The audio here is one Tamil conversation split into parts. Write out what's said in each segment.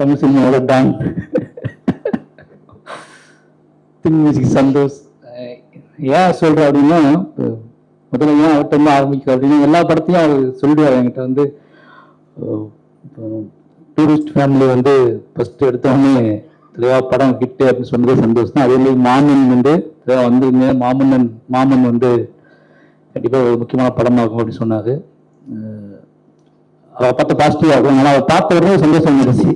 தமிழ் சினிமாவோட டான் திங் மியூசிக் சந்தோஷ். ஏன் சொல்கிறேன் அப்படின்னா, முதல்ல ஏன் அவர்கிட்ட இருந்து ஆரம்பிக்கும் அப்படின்னா, எல்லா படத்தையும் அவர் சொல்லிடுவார் என்கிட்ட வந்து. டூரிஸ்ட் ஃபேமிலி வந்து ஃபஸ்ட்டு எடுத்தோடனே தெளிவா படம் ஹிட்டு அப்படின்னு சொன்னதே சந்தோஷம் தான். அதே மாதிரி மாமன் வந்து வந்துருங்க, மாமன் வந்து கண்டிப்பாக ஒரு முக்கியமான படம் ஆகும் அப்படின்னு சொன்னார். அவரை பார்த்து பாசிட்டிவாக இருக்கும். ஆனால் அவரை பார்த்த உடனே சந்தோஷம் இருந்துச்சு.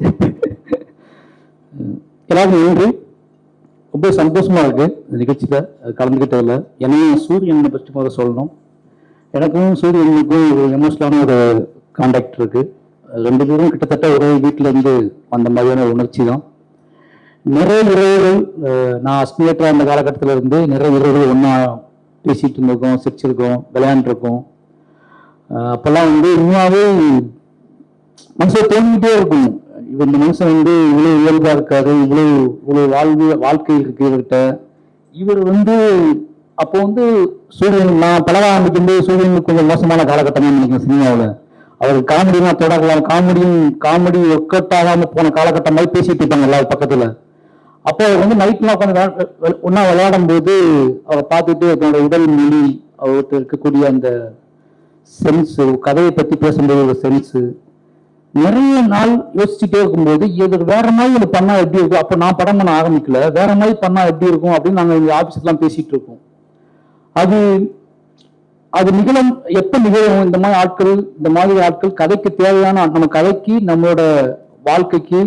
எல்லாருக்கும் நன்றி. ரொம்ப சந்தோஷமா இருக்கு இந்த நிகழ்ச்சியில் கலந்துக்கிட்டதில்ல. என்னையும் சூரியனை பற்றி முதல்ல சொல்லணும். எனக்கும் சூரியனுக்கும் ஒரு எமோஷனலான ஒரு கான்டாக்ட் இருக்கு. ரெண்டு பேரும் கிட்டத்தட்ட ஒரே வீட்டில இருந்து அந்த மாதிரியான உணர்ச்சி தான். நிறைய இரவுகள் நான் அஸ்மியேட்டா அந்த காலகட்டத்தில் இருந்து நிறைய இரவுகள் ஒன்றா பேசிட்டு இருந்திருக்கோம், சிரிச்சிருக்கோம், விளையாண்டுருக்கோம். அப்பெல்லாம் வந்து உண்மையாவே மனசுல தோண்டிக்கிட்டே இருக்கும், இந்த மனுஷன் வந்து இவ்வளவு இயல்பா இருக்காரு, இவ்வளவு வாழ்க்கை இருக்கு இவர்கிட்ட. இவர் வந்து அப்போ வந்து சூரியன், நான் பழக ஆரம்பிக்கும்போது சூரியனுக்கு கொஞ்சம் மோசமான காலகட்டமாக நினைக்கிறேன் சினிமாவில். அவர் காமெடினா தொடரலாம், காமெடி ஒர்க் அவுட் ஆகாம போன காலகட்டம் மாதிரி பேசிட்டு இருப்பாங்க எல்லாரும் பக்கத்துல. அப்போ அவர் வந்து நைட்லாம் உட்காந்து ஒன்னா விளையாடும் போது அவரை பார்த்துட்டு அவரோட உடல் மொழி, அவர்கிட்ட இருக்கக்கூடிய அந்த சென்ஸு, கதையை பத்தி பேசும்போது ஒரு சென்ஸு, நிறைய நாள் யோசிச்சுட்டே இருக்கும்போது இது வேற மாதிரி ஒரு பண்ணா எப்படி இருக்கும். அப்போ நான் படம் பண்ண ஆரம்பிக்கல, வேற மாதிரி பண்ணா எப்படி இருக்கும் அப்படின்னு நாங்கள் இந்த ஆஃபீஸ்லாம் பேசிட்டு இருக்கோம். அது நிகழும், எப்ப நிகழும் இந்த மாதிரி ஆட்கள் கதைக்கு தேவையான, நம்ம கதைக்கு நம்மளோட வாழ்க்கைக்கு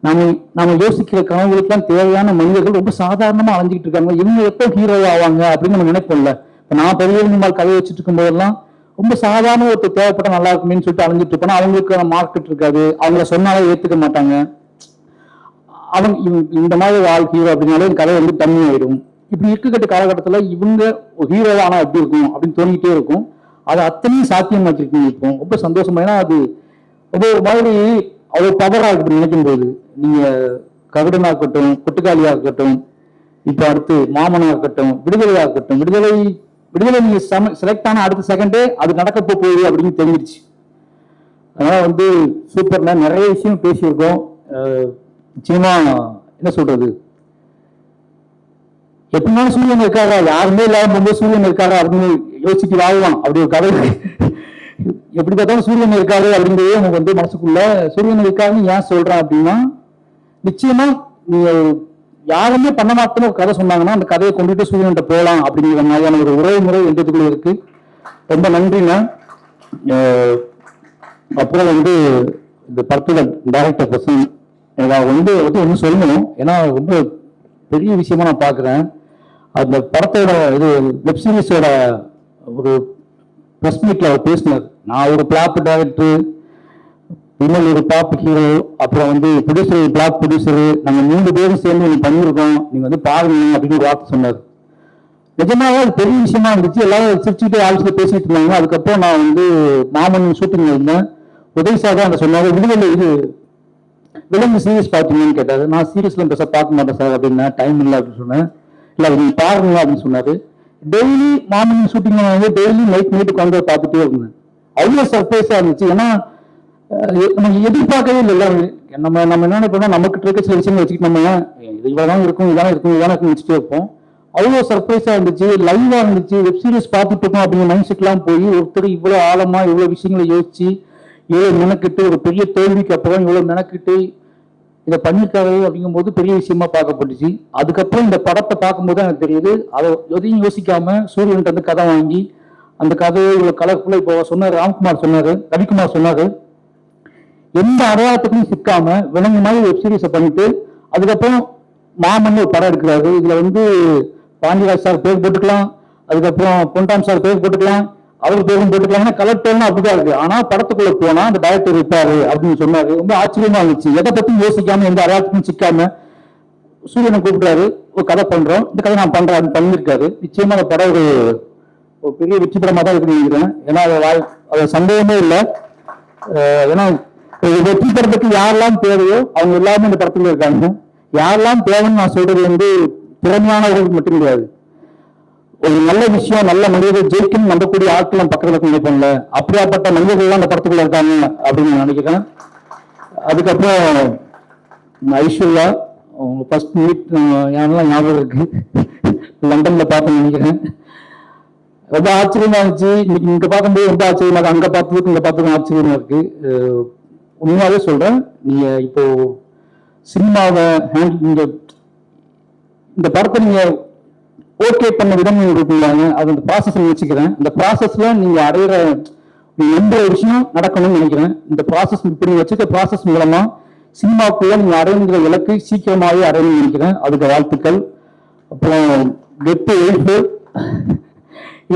நம்ம யோசிக்கிற கனவுகளுக்கெல்லாம் தேவையான மனிதர்கள் ரொம்ப சாதாரணமா அலைஞ்சிட்டு இருக்காங்க. இவங்க எப்போ ஹீரோ ஆவாங்க அப்படின்னு நம்ம நினைப்போம்ல. இப்ப நான் பெரிய நாள் கதையை வச்சுட்டு இருக்கும் போதெல்லாம் ரொம்ப சாதாரண ஒருத்தர் தேவைப்பட்ட நல்லா இருக்குமேன்னு சொல்லிட்டு அலைஞ்சிட்டு இருப்போம். அவங்களுக்கு மார்க்கெட் இருக்காது, அவங்கள சொன்னாலே ஏத்துக்க மாட்டாங்க. அவங்க இந்த மாதிரி ஆள் ஹீரோ அப்படின்னாலே கதை வந்து தண்ணி ஆயிடும். இப்படி இருக்கக்கூடிய காலகட்டத்துல இவங்க ஹீரோவா ஆனா எப்படி இருக்கும் அப்படின்னு தோணிக்கிட்டே இருக்கும். அது அத்தனையும் சாத்தியமா வச்சிருக்கீங்க. இப்போ ரொம்ப சந்தோஷமா, ஏன்னா அது ரொம்ப ஒரு மாதிரி அவ்வளவு பவரா இருக்கு நினைக்கும் போது. நீங்க கருடனா இருக்கட்டும், கொட்டுக்காளியா இருக்கட்டும், இப்ப அடுத்து மாமனா இருக்கட்டும், விடுதலையா இருக்கட்டும், விடுதலை நீங்க செலக்ட் ஆன அடுத்த செகண்டே அது நடக்க போகுது அப்படின்னு தெரிஞ்சிருச்சு. அதனால வந்து சூப்பர்னா நிறைய விஷயம் பேசியிருக்கோம். நிச்சயமா என்ன சொல்றது, எப்படினாலும் சூரியன் இருக்காரா, யாருமே இல்லாத போகும்போது சூரியன் இருக்காரா அப்படின்னு யோசிச்சுட்டு வாழ்வான். அப்படி ஒரு கதை எப்படி பார்த்தாலும் சூரியன் இருக்காரு அப்படிங்கிறதே நமக்கு வந்து மனசுக்குள்ள. சூரியன் இருக்காருன்னு ஏன் சொல்றேன் அப்படின்னா, நிச்சயமா நீங்க யாருமே பண்ண மாட்டேன்னு ஒரு கதை சொன்னாங்கன்னா அந்த கதையை கொண்டுட்டு சூரியன்கிட்ட போகலாம் அப்படிங்கிற மாதிரியான ஒரு உறவு முறை எந்ததுக்குள்ள இருக்கு. ரொம்ப நன்றிங்க. அப்புறம் வந்து இந்த படத்தோட டைரக்டர் பர்சன் எனக்கு வந்து ஒன்றும் சொல்லணும், ஏன்னா ரொம்ப பெரிய விஷயமா நான் பாக்குறேன். அந்த படத்தோட இது வெப் சீரிஸோட ஒரு பிரஸ் மீட்ல அவர் பேசினார். நான் ஒரு பிளாப் டைரக்டர், இன்னொரு ஒரு டாப் ஹீரோ, அப்புறம் வந்து ப்ரொடியூசர், பிளாக் ப்ரொடியூசர், நாங்க 3 பேரும் சேர்ந்து நீங்க பண்ணிருக்கோம், நீங்க வந்து பாருங்க அப்படின்னு ஒரு வார்த்தை சொன்னார். நிஜமாவே அது பெரிய விஷயமா இருந்துச்சு. எல்லாரும் சிரிச்சுட்டு ஆஃபீஸ்ல பேசிட்டு இருந்தாங்க. அதுக்கப்புறம் நான் வந்து மாமன் ஷூட்டிங் இருந்தேன். உதவி சார் தான் சொன்னாரு, விலங்கு சீரியஸ் பார்த்தீங்கன்னு கேட்டாரு. நான் சீரியஸ்ல பெருசா பார்க்க மாட்டேன் சார் அப்படின்னா, டைம் இல்லை அப்படின்னு சொன்னேன். இல்லை நீங்க பாருங்க அப்படின்னு சொன்னாரு. டெய்லி மார்னிங் ஷூட்டிங் வந்து டெய்லி நைட்டுக்கு வந்து பார்த்துட்டே இருந்தேன். அவ்வளோ சர்ப்ரைஸா இருந்துச்சு. ஏன்னா நம்ம எதிர்பார்க்கவே இல்லை. நம்ம என்ன நினைப்போம்னா, நமக்கு இருக்க சில விஷயங்கள் வச்சுக்கிட்டு நம்ம இது இவ்வளவுதான் இருக்கும், இதான இருக்கும் வச்சுட்டே இருப்போம். அவ்வளோ சர்ப்ரைஸா இருந்துச்சு, லைவா இருந்துச்சு. வெப் சீரிஸ் பார்த்துட்டு இருக்கோம் அப்படிங்கிற மைண்ட் செட்லாம் போய் ஒருத்தர் இவ்வளவு ஆழமா இவ்வளவு விஷயங்களை யோசிச்சு இவ்வளவு மெனக்கிட்டு, ஒரு பெரிய தோல்விக்கு அப்புறம் இவ்வளவு மெனக்கிட்டு இதை பண்ணிருக்காரு அப்படிங்கும் போது பெரிய விஷயமா பார்க்கப்பட்டுச்சு. அதுக்கப்புறம் இந்த படத்தை பார்க்கும்போது எனக்கு தெரியுது, அதை எதையும் யோசிக்காம சூரியன்ட்டு வந்து கதை வாங்கி அந்த கதையை இவ்வளவு கலர்ஃபுல்லா இப்போ சொன்னாரு, ரவிக்குமார் சொன்னாரு, எந்த அடையாளத்துக்கும் சிக்காம விலங்கு மாதிரி வெப் சீரிஸை பண்ணிட்டு அதுக்கப்புறம் மாமன் ஒரு படம் எடுக்கிறாரு. இதுல வந்து பாண்டியராஜ் சார் பேர் போட்டுக்கலாம், அதுக்கப்புறம் பொன்டான் சார் பேர் போட்டுக்கலாம், அவர் பேரும் போட்டுக்கலாம். கலர் டோன் அப்படிதான் இருக்கு. ஆனா படத்துக்குள்ள போனா அந்த டைரக்டர் இருப்பாரு அப்படின்னு சொன்னாரு. ரொம்ப ஆச்சரியமா இருந்துச்சு. எதை பத்தியும் யோசிக்காம எந்த அடையாளத்துக்கும் சிக்காம சூரியனை கூப்பிடுறாரு, ஒரு கதை பண்றோம், இந்த கதை நான் பண்றேன் அப்படின்னு பண்ணியிருக்காரு. நிச்சயமா அந்த படம் ஒரு பெரிய வெற்றி படமா தான் இருக்குன்னு நினைக்கிறேன். ஏன்னா அது சந்தேகமே இல்லை. ஏன்னா வெற்றி படத்துக்கு யாரெல்லாம் தேவையோ அவங்க எல்லாமே இந்த படத்துல இருக்காங்க. யாரெல்லாம் தேவைன்னு நான் சொல்றது வந்து திறமையானவர்களுக்கு மட்டும் கிடையாது. ஒரு நல்ல விஷயம், நல்ல மனிதர்கள் ஜெயிக்கணும் நம்பக்கூடிய ஆட்கள் நம்ம பக்கத்துல நினைப்போம்ல, அப்படியாப்பட்ட மனிதர்கள் எல்லாம் அந்த படத்துக்குள்ள இருக்காங்க அப்படின்னு நான் நினைக்கிறேன். அதுக்கப்புறம் ஐஸ்வர்யா அவங்க ஃபர்ஸ்ட் மீட் யாரெல்லாம் ஞாபகம் இருக்கு, லண்டன்ல பார்த்தேன்னு நினைக்கிறேன். ரொம்ப ஆச்சரியமா இருந்துச்சு. இன்னைக்கு இங்க பார்க்கும்போது ரொம்ப ஆச்சரியமா இருக்கு, அங்க பார்த்ததுக்கு இங்க பார்த்ததுக்கும் ஆச்சரியமா இருக்கு. உண்மையாவே சொல்றேன், நீங்க இப்போ சினிமாவை நீங்க இந்த படத்தை நீங்க ஓகே பண்ண விதம் இருக்குங்க, அது அந்த ப்ராசஸ் வச்சுக்கிறேன். இந்த ப்ராசஸ்ல நீங்க அடையிற எந்த விஷயம் நடக்கணும்னு நினைக்கிறேன். இந்த ப்ராசஸ் இப்படி வச்சுக்க ப்ராசஸ் மூலமா சினிமாக்குள்ள நீங்க அடைகிற இலக்கு சீக்கிரமாகவே அடையணும்னு நினைக்கிறேன். அதுக்கு வாழ்த்துக்கள். அப்புறம் கெத்து எழுப்பு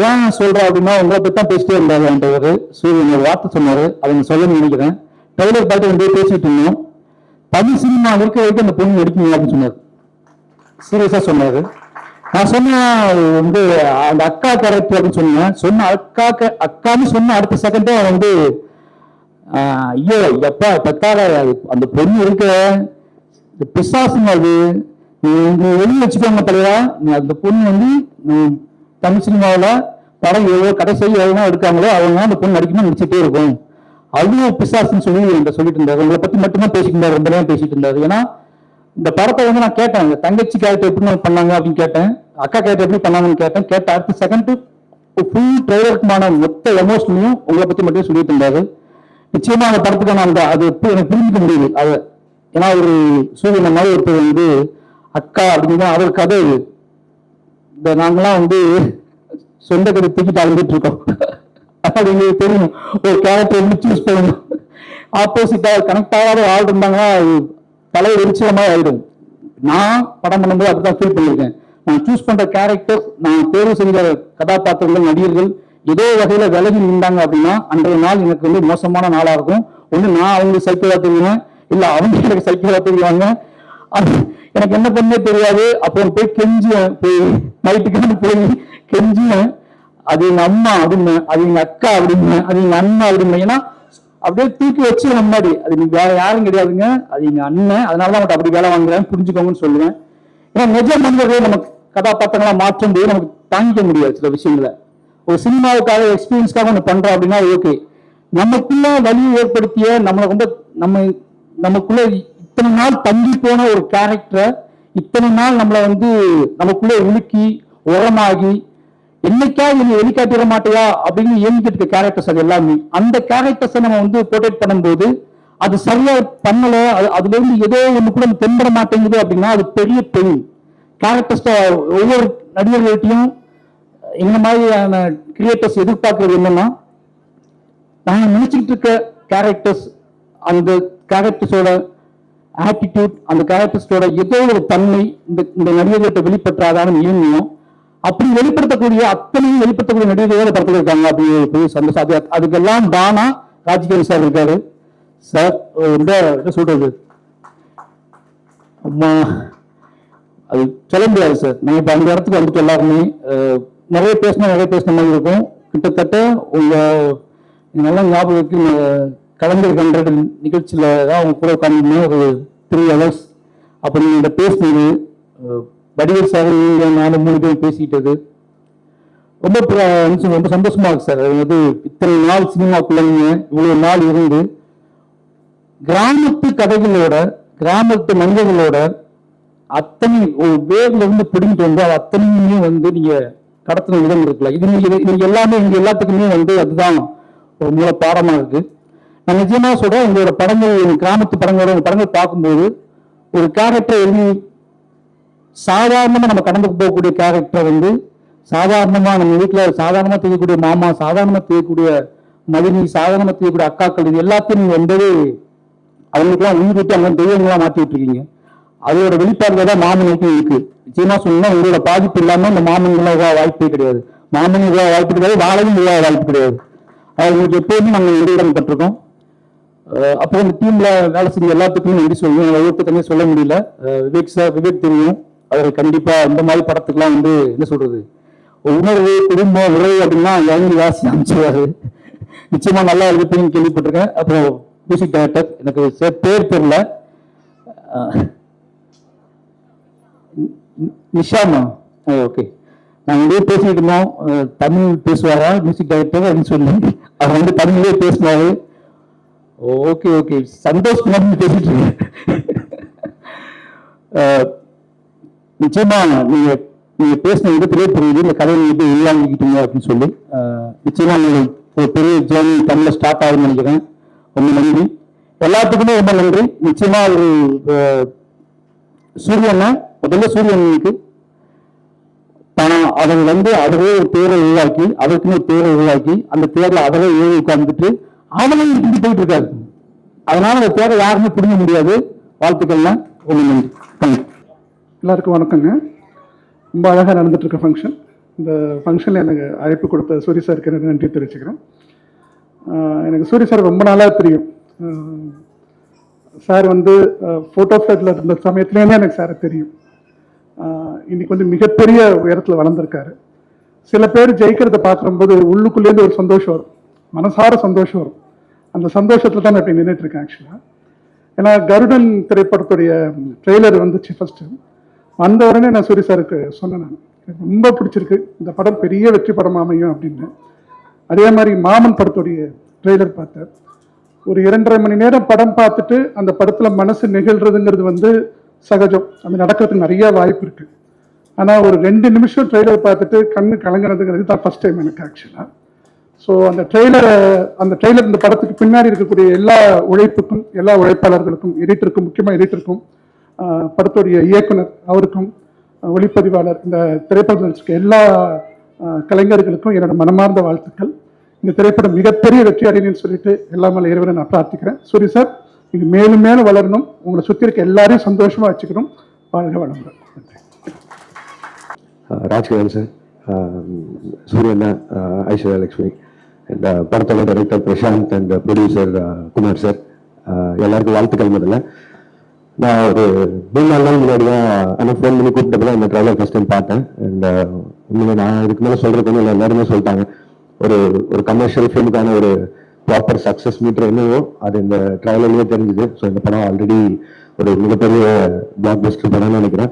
ஏன் சொல்றேன் அப்படின்னா, உங்களை பத்தி தான் பேசிட்டே இருந்தாரு சூரியன் ஒரு வார்த்தை சொன்னாரு, அதை சொல்லணும்னு நினைக்கிறேன். ட்ரெய்லர் பார்த்து வந்து பேசிட்டு இருந்தோம், தமிழ் சினிமா இருக்க வரைக்கும் அந்த பொண்ணு நடிக்கணும் அப்படின்னு சொன்னார். சீரியஸா சொன்னாரு. நான் சொன்ன வந்து அந்த அக்கா கேரக்டர் அப்படின்னு சொன்ன அக்கான்னு சொன்ன அடுத்த செகண்டே வந்து ஐயோ எப்பா பெத்தார அந்த பொண்ணு இருக்க பிசாசுங்க, அது நீ வெளியே வச்சுக்கோங்க தலைவா. நீ அந்த பொண்ணு வந்து தமிழ் சினிமாவில் படம் எவ்வளோ கடைசி எவ்வளோ எடுக்காங்களோ அவங்க அந்த பொண்ணு நடிக்கணும்னு நினைச்சிட்டே இருக்கும், அதுவும் பிசாசுன்னு சொல்லி என்கிட்ட சொல்லிட்டு இருந்தாரு. உங்களை பத்தி மட்டும்தான் பேசிட்டு இருந்தாரு, ரொம்ப நேரம் பேசிட்டு இருந்தாரு. ஏன்னா இந்த படத்தை வந்து நான் கேட்டேன், தங்கச்சி கேரக்டர் எப்படி பண்ணாங்க அப்படின்னு கேட்டேன், அக்கா கேரக்டர் எப்படி பண்ணாங்கன்னு கேட்ட அடுத்த செகண்ட் ஃபுல் ட்ரெய்லருக்குமான மொத்த எமோஷனையும் உங்களை பத்தி மட்டும் சொல்லிட்டு இருந்தாரு. நிச்சயமா அந்த படத்துக்கான அந்த அது எப்படி எனக்கு புரிஞ்சுக்க முடியுது. அது ஏன்னா ஒரு சூரியன் மாதிரி ஒருத்தர் வந்து அக்கா அப்படின்னா அவர் கதை இந்த நாங்கெல்லாம் வந்து சொந்த கதை தூக்கிட்டு அழுந்துட்டு இருக்கோம். அது எங்களுக்கு தெரியும், ஒரு கேரக்டர் வந்து சூஸ் பண்ணணும், ஆப்போசிட்டா கனெக்ட் ஆகாத ஆள் இருந்தாங்கன்னா பழைய வெளிச்சமா ஆயிடும். நான் படம் பண்ணும்போது அப்படிதான் ஃபீல் பண்ணியிருக்கேன். நான் சூஸ் பண்ற கேரக்டர், நான் தேர்வு செஞ்ச கதாபாத்திரங்கள், நடிகர்கள் ஏதோ வகையில விலகி நின்றாங்க அப்படின்னா அன்றைய நாள் எனக்கு வந்து மோசமான நாளா இருக்கும். ஒண்ணு நான் அவங்களுக்கு சைக்கிளா தெரியுவேன், இல்ல அவங்க எனக்கு சைக்கிளா தெரியுவாங்க. எனக்கு என்ன பண்ணே தெரியாது. அப்புறம் போய் கெஞ்சுவேன், போய் நைட்டுக்கு போய் கெஞ்சுவேன், அது எங்க அம்மா அப்படின்னு, அது எங்க அக்கா அப்படின்னு, அது எங்க அண்ணா அப்படின்னு. ஏன்னா அப்படியே தூக்கி வச்சு முன்னாடி அது நீங்க வேற யாரும் கிடையாதுங்க, அது எங்க அண்ணன், அதனாலதான் அவன் அப்படி வேலை வாங்குறேன் புரிஞ்சுக்கோங்கன்னு சொல்லுவேன். ஏன்னா நிஜ மனிதர்கள் நமக்கு கதாபாத்திரங்களா மாற்றும் போது நமக்கு தாங்கிக்க முடியாது சில விஷயங்களை. ஒரு சினிமாவுக்காக எக்ஸ்பீரியன்ஸ்க்காக ஒன்று பண்றோம் அப்படின்னா ஓகே, நமக்குள்ள வலியை ஏற்படுத்திய நம்மளை ரொம்ப நமக்குள்ள இத்தனை நாள் தங்கி போன ஒரு கேரக்டரை இத்தனை நாள் நம்மளை வந்து நமக்குள்ளே உலுக்கி உரமாகி என்னைக்காவது நீ வெளிக்காட்டிட மாட்டியா அப்படின்னு ஏங்கிட்டு இருக்க கேரக்டர்ஸ் அது எல்லாமே. அந்த கேரக்டர்ஸை நம்ம வந்து போர்ட்ரேட் பண்ணும்போது அது சரியா பண்ணல, அதுல இருந்து ஏதோ ஒண்ணு கூட தென்பட மாட்டேங்குது அப்படின்னா அது பெரிய பெண் கேரக்டர்ஸ். ஒவ்வொரு நடிகர்கள்ட்டையும் இந்த மாதிரியான கிரியேட்டர்ஸ் எதிர்பார்க்கறது என்னன்னா, நாங்க நினைச்சுட்டு இருக்க கேரக்டர்ஸ், அந்த கேரக்டர்ஸோட ஆட்டிடியூட், அந்த கேரக்டர்ஸோட ஏதோ ஒரு தன்மை இந்த நடிகர்கள்ட்ட வெளிப்பற்றாதான இயங்கியும் அப்படி வெளிப்படுத்தக்கூடிய அத்தனையும் வெளிப்படுத்தக்கூடிய நடிகர்கள் படத்தில் இருக்காங்க. அப்படி சந்தோஷம். அதுக்கெல்லாம் தானா ராஜ்கிரண் சார் இருக்காரு. சார் என்ன சொல்றது, அது சொல்ல முடியாது சார். நான் இப்ப அந்த இடத்துக்கு வந்துட்டு எல்லாருமே நிறைய பேசின மாதிரி இருக்கும். கிட்டத்தட்ட உங்க நல்லா ஞாபகம் இருக்கு, கலைஞர் 100 நிகழ்ச்சியில தான் அவங்க கூட உட்காந்து ஒரு 3 hours அப்ப நீங்க பேசினது, வடிவேல் சார் நாலு 3 பேர் பேசிக்கிட்டது ரொம்ப சந்தோஷமா இருக்கு சார். அது வந்து இத்தனை நாள் சினிமாக்குள்ள இவ்வளவு நாள் இருந்து கிராமத்து கதைகளோட கிராமத்து மனிதர்களோட அத்தனை ஒரு வேர்ல இருந்து பிடிங்கிட்டு வந்து அது அத்தனையுமே வந்து நீங்க கடத்தின விதம் இருக்குல்ல, இது நீங்க எல்லாமே இங்க எல்லாத்துக்குமே வந்து அதுதான் ஒரு மூல பாடமா இருக்கு. நான் நிச்சயமா சொல்றேன், உங்களோட படங்கள் கிராமத்து படங்கள் பார்க்கும்போது ஒரு கேரக்டர் எழுதி சாதாரணமா நம்ம கடந்து போகக்கூடிய கேரக்டர் வந்து சாதாரணமா நம்ம வீட்டுல சாதாரணமா தெரியக்கூடிய மாமா, சாதாரணமா தெரியக்கூடிய மதினி, சாதாரணமா தெரியக்கூடிய அக்காக்கள், இது எல்லாத்தையும் நீங்க வந்து அவங்களுக்குலாம் உயிர் விட்டு அவங்க தெய்வங்களா மாற்றி விட்டுருக்கீங்க. அதோட வெளிப்பாடு தான் மாமனுக்கும் இருக்கு. நிச்சயமா சொன்னா உங்களோட பாதிப்பு இல்லாம இந்த மாமன்கள் வாய்ப்பே கிடையாது, மாமன் வாய்ப்பு கிடையாது, வாழையும் வாய்ப்பு கிடையாது. அவங்களுக்கு எப்போதுமே நாங்கள் நன்றியிடம் பட்டிருக்கோம். அப்போ இந்த டீம்ல வேலை செஞ்ச எல்லாத்துக்குமே நன்றி சொல்லுவோம். ஒவ்வொருத்தருமே சொல்ல முடியல. விவேக் சார், விவேக் தெரியும், அவர் கண்டிப்பா இந்த மாதிரி படத்துக்குலாம் வந்து என்ன சொல்றது, உணர்வு குடும்பம் உறவு அப்படின்னா இறங்கி வாசி அமைச்சுவாரு. நிச்சயமா நல்லா எழுதிப்பீங்கன்னு கேள்விப்பட்டிருக்கேன். அப்புறம் மியூசிக் டைரக்டர் எனக்கு பேர் தெரியல, நிஷாமா, ஓகே. நாங்கள் இதே பேசிட்டு இருந்தோம், தமிழ் பேசுவாரா மியூசிக் டைரக்டர் அப்படின்னு சொல்லி அவர் வந்து தமிழ்லேயே பேசினாரு. ஓகே ஓகே, சந்தோஷ் பேசிட்டு இருக்கேன். நிச்சயமா நீங்க நீங்க பேசின விதத்திலே புரியுது இந்த கதையை எப்படி உள்வாங்கிக்கிட்டீங்க அப்படின்னு சொல்லி நிச்சயமா நீங்க ஒரு பெரிய ஜேர்னி தமிழ்ல ஸ்டார்ட் ஆகுதுன்னு நினைக்கிறேன். ரொம்ப நன்றி, எல்லாத்துக்குமே ரொம்ப நன்றி. நிச்சயமா ஒரு சூரியனை முதல்ல சூரியனுக்கு அவர் அதுவே ஒரு பேரை உருவாக்கி அதற்குன்னு ஒரு பேரை உருவாக்கி அந்த பேர்ல அவரே ஏறி உட்கார்ந்துட்டு அவனையும் இருந்து போயிட்டு இருக்காரு. அதனால அந்த பேரை யாருமே புரிஞ்ச முடியாது. வாழ்த்துக்கள்லாம் ரொம்ப நன்றி. தேங்க்யூ. எல்லாருக்கும் வணக்கங்க. ரொம்ப அழகாக நடந்துட்டு இருக்க ஃபங்க்ஷன். இந்த ஃபங்க்ஷனில் எனக்கு அழைப்பு கொடுத்த சூரிய சாருக்கு எனக்கு நன்றி தெரிவிச்சுக்கிறேன். எனக்கு சூரிய சார் ரொம்ப நாளாக தெரியும். சார் ஃபோட்டோ ஃப்ளாட்டில் இருந்த சமயத்துலேருந்தே எனக்கு சாரை தெரியும். இன்னைக்கு மிகப்பெரிய உயரத்தில் வளர்ந்துருக்காரு. சில பேர் ஜெயிக்கிறத பார்க்கும்போது உள்ளுக்குள்ளேருந்து ஒரு சந்தோஷம் வரும், மனசார சந்தோஷம் வரும். அந்த சந்தோஷத்தில் தான் நான் இப்போ நின்றுட்டு இருக்கேன். ஆக்சுவலாக ஏன்னா கருடன் திரைப்படத்துடைய ட்ரெய்லர் வந்துச்சு ஃபஸ்ட்டு. வந்த உடனே நான் சூரிய சாருக்கு சொன்னேன், நான் எனக்கு ரொம்ப பிடிச்சிருக்கு, இந்த படம் பெரிய வெற்றி படம் அமையும் அப்படின்னு. அதே மாதிரி மாமன் படத்துடைய ட்ரெய்லர் பார்த்தேன். ஒரு 2.5 மணி நேரம் படம் பார்த்துட்டு அந்த படத்தில் மனசு நெகிழ்றதுங்கிறது சகஜம். அது நடக்கிறதுக்கு நிறைய வாய்ப்பு இருக்குது. ஆனால் ஒரு 2 நிமிஷம் ட்ரெய்லர் பார்த்துட்டு கண்ணு கலங்குறதுங்கிறது தான் ஃபஸ்ட் டைம் எனக்கு ஆக்சுவலாக. ஸோ அந்த ட்ரெய்லர் இந்த படத்துக்கு பின்னாடி இருக்கக்கூடிய எல்லா உழைப்புக்கும், எல்லா உழைப்பாளர்களுக்கும், எடிட்டருக்கும், முக்கியமாக எடிட்டருக்கும், படத்துடைய இயக்குனர் அவருக்கும், ஒளிப்பதிவாளர், இந்த திரைப்படம் இருக்க எல்லா கலைஞர்களுக்கும் என்னோட மனமார்ந்த வாழ்த்துக்கள். இந்த திரைப்படம் மிகப்பெரிய வெற்றி அடையணும்னு சொல்லிட்டு எல்லாமே இறைவனை நான் பிரார்த்திக்கிறேன். சூரிய சார், நீங்க மேலும் மேலும் வளரணும், உங்களை சுற்றி இருக்க எல்லாரையும் சந்தோஷமா வச்சுக்கணும். வாழ்க வளமுடன். ராஜ்கிரண் சார், சூரியண்ணா, ஐஸ்வர்யா லட்சுமி, இந்த படத்தோட director Prasanth and producer Kumar sir, எல்லாருக்கும் வாழ்த்துக்கள். முதல்ல நான் ஒரு 3-4 நாள் முன்னாடி தான் ஃபோன் பண்ணி கூப்பிட்டு தான் இந்த ட்ரைலர் ஃபர்ஸ்ட் டைம் பார்த்தேன். அண்ட் உண்மையில நான் இதுக்கு மேலே சொல்றதுக்கு ஒன்றும் இல்லை, எல்லாருமே சொல்லிட்டாங்க. ஒரு கமர்ஷியல் ஃபிலிமுக்கான ஒரு ப்ராப்பர் சக்ஸஸ் மீட்டர் என்னவோ அது இந்த ட்ரைலர்லேயே தெரிஞ்சுது. ஸோ இந்த படம் ஆல்ரெடி ஒரு மிகப்பெரிய பிளாக் பஸ்டர் படம்னு நினைக்கிறேன்.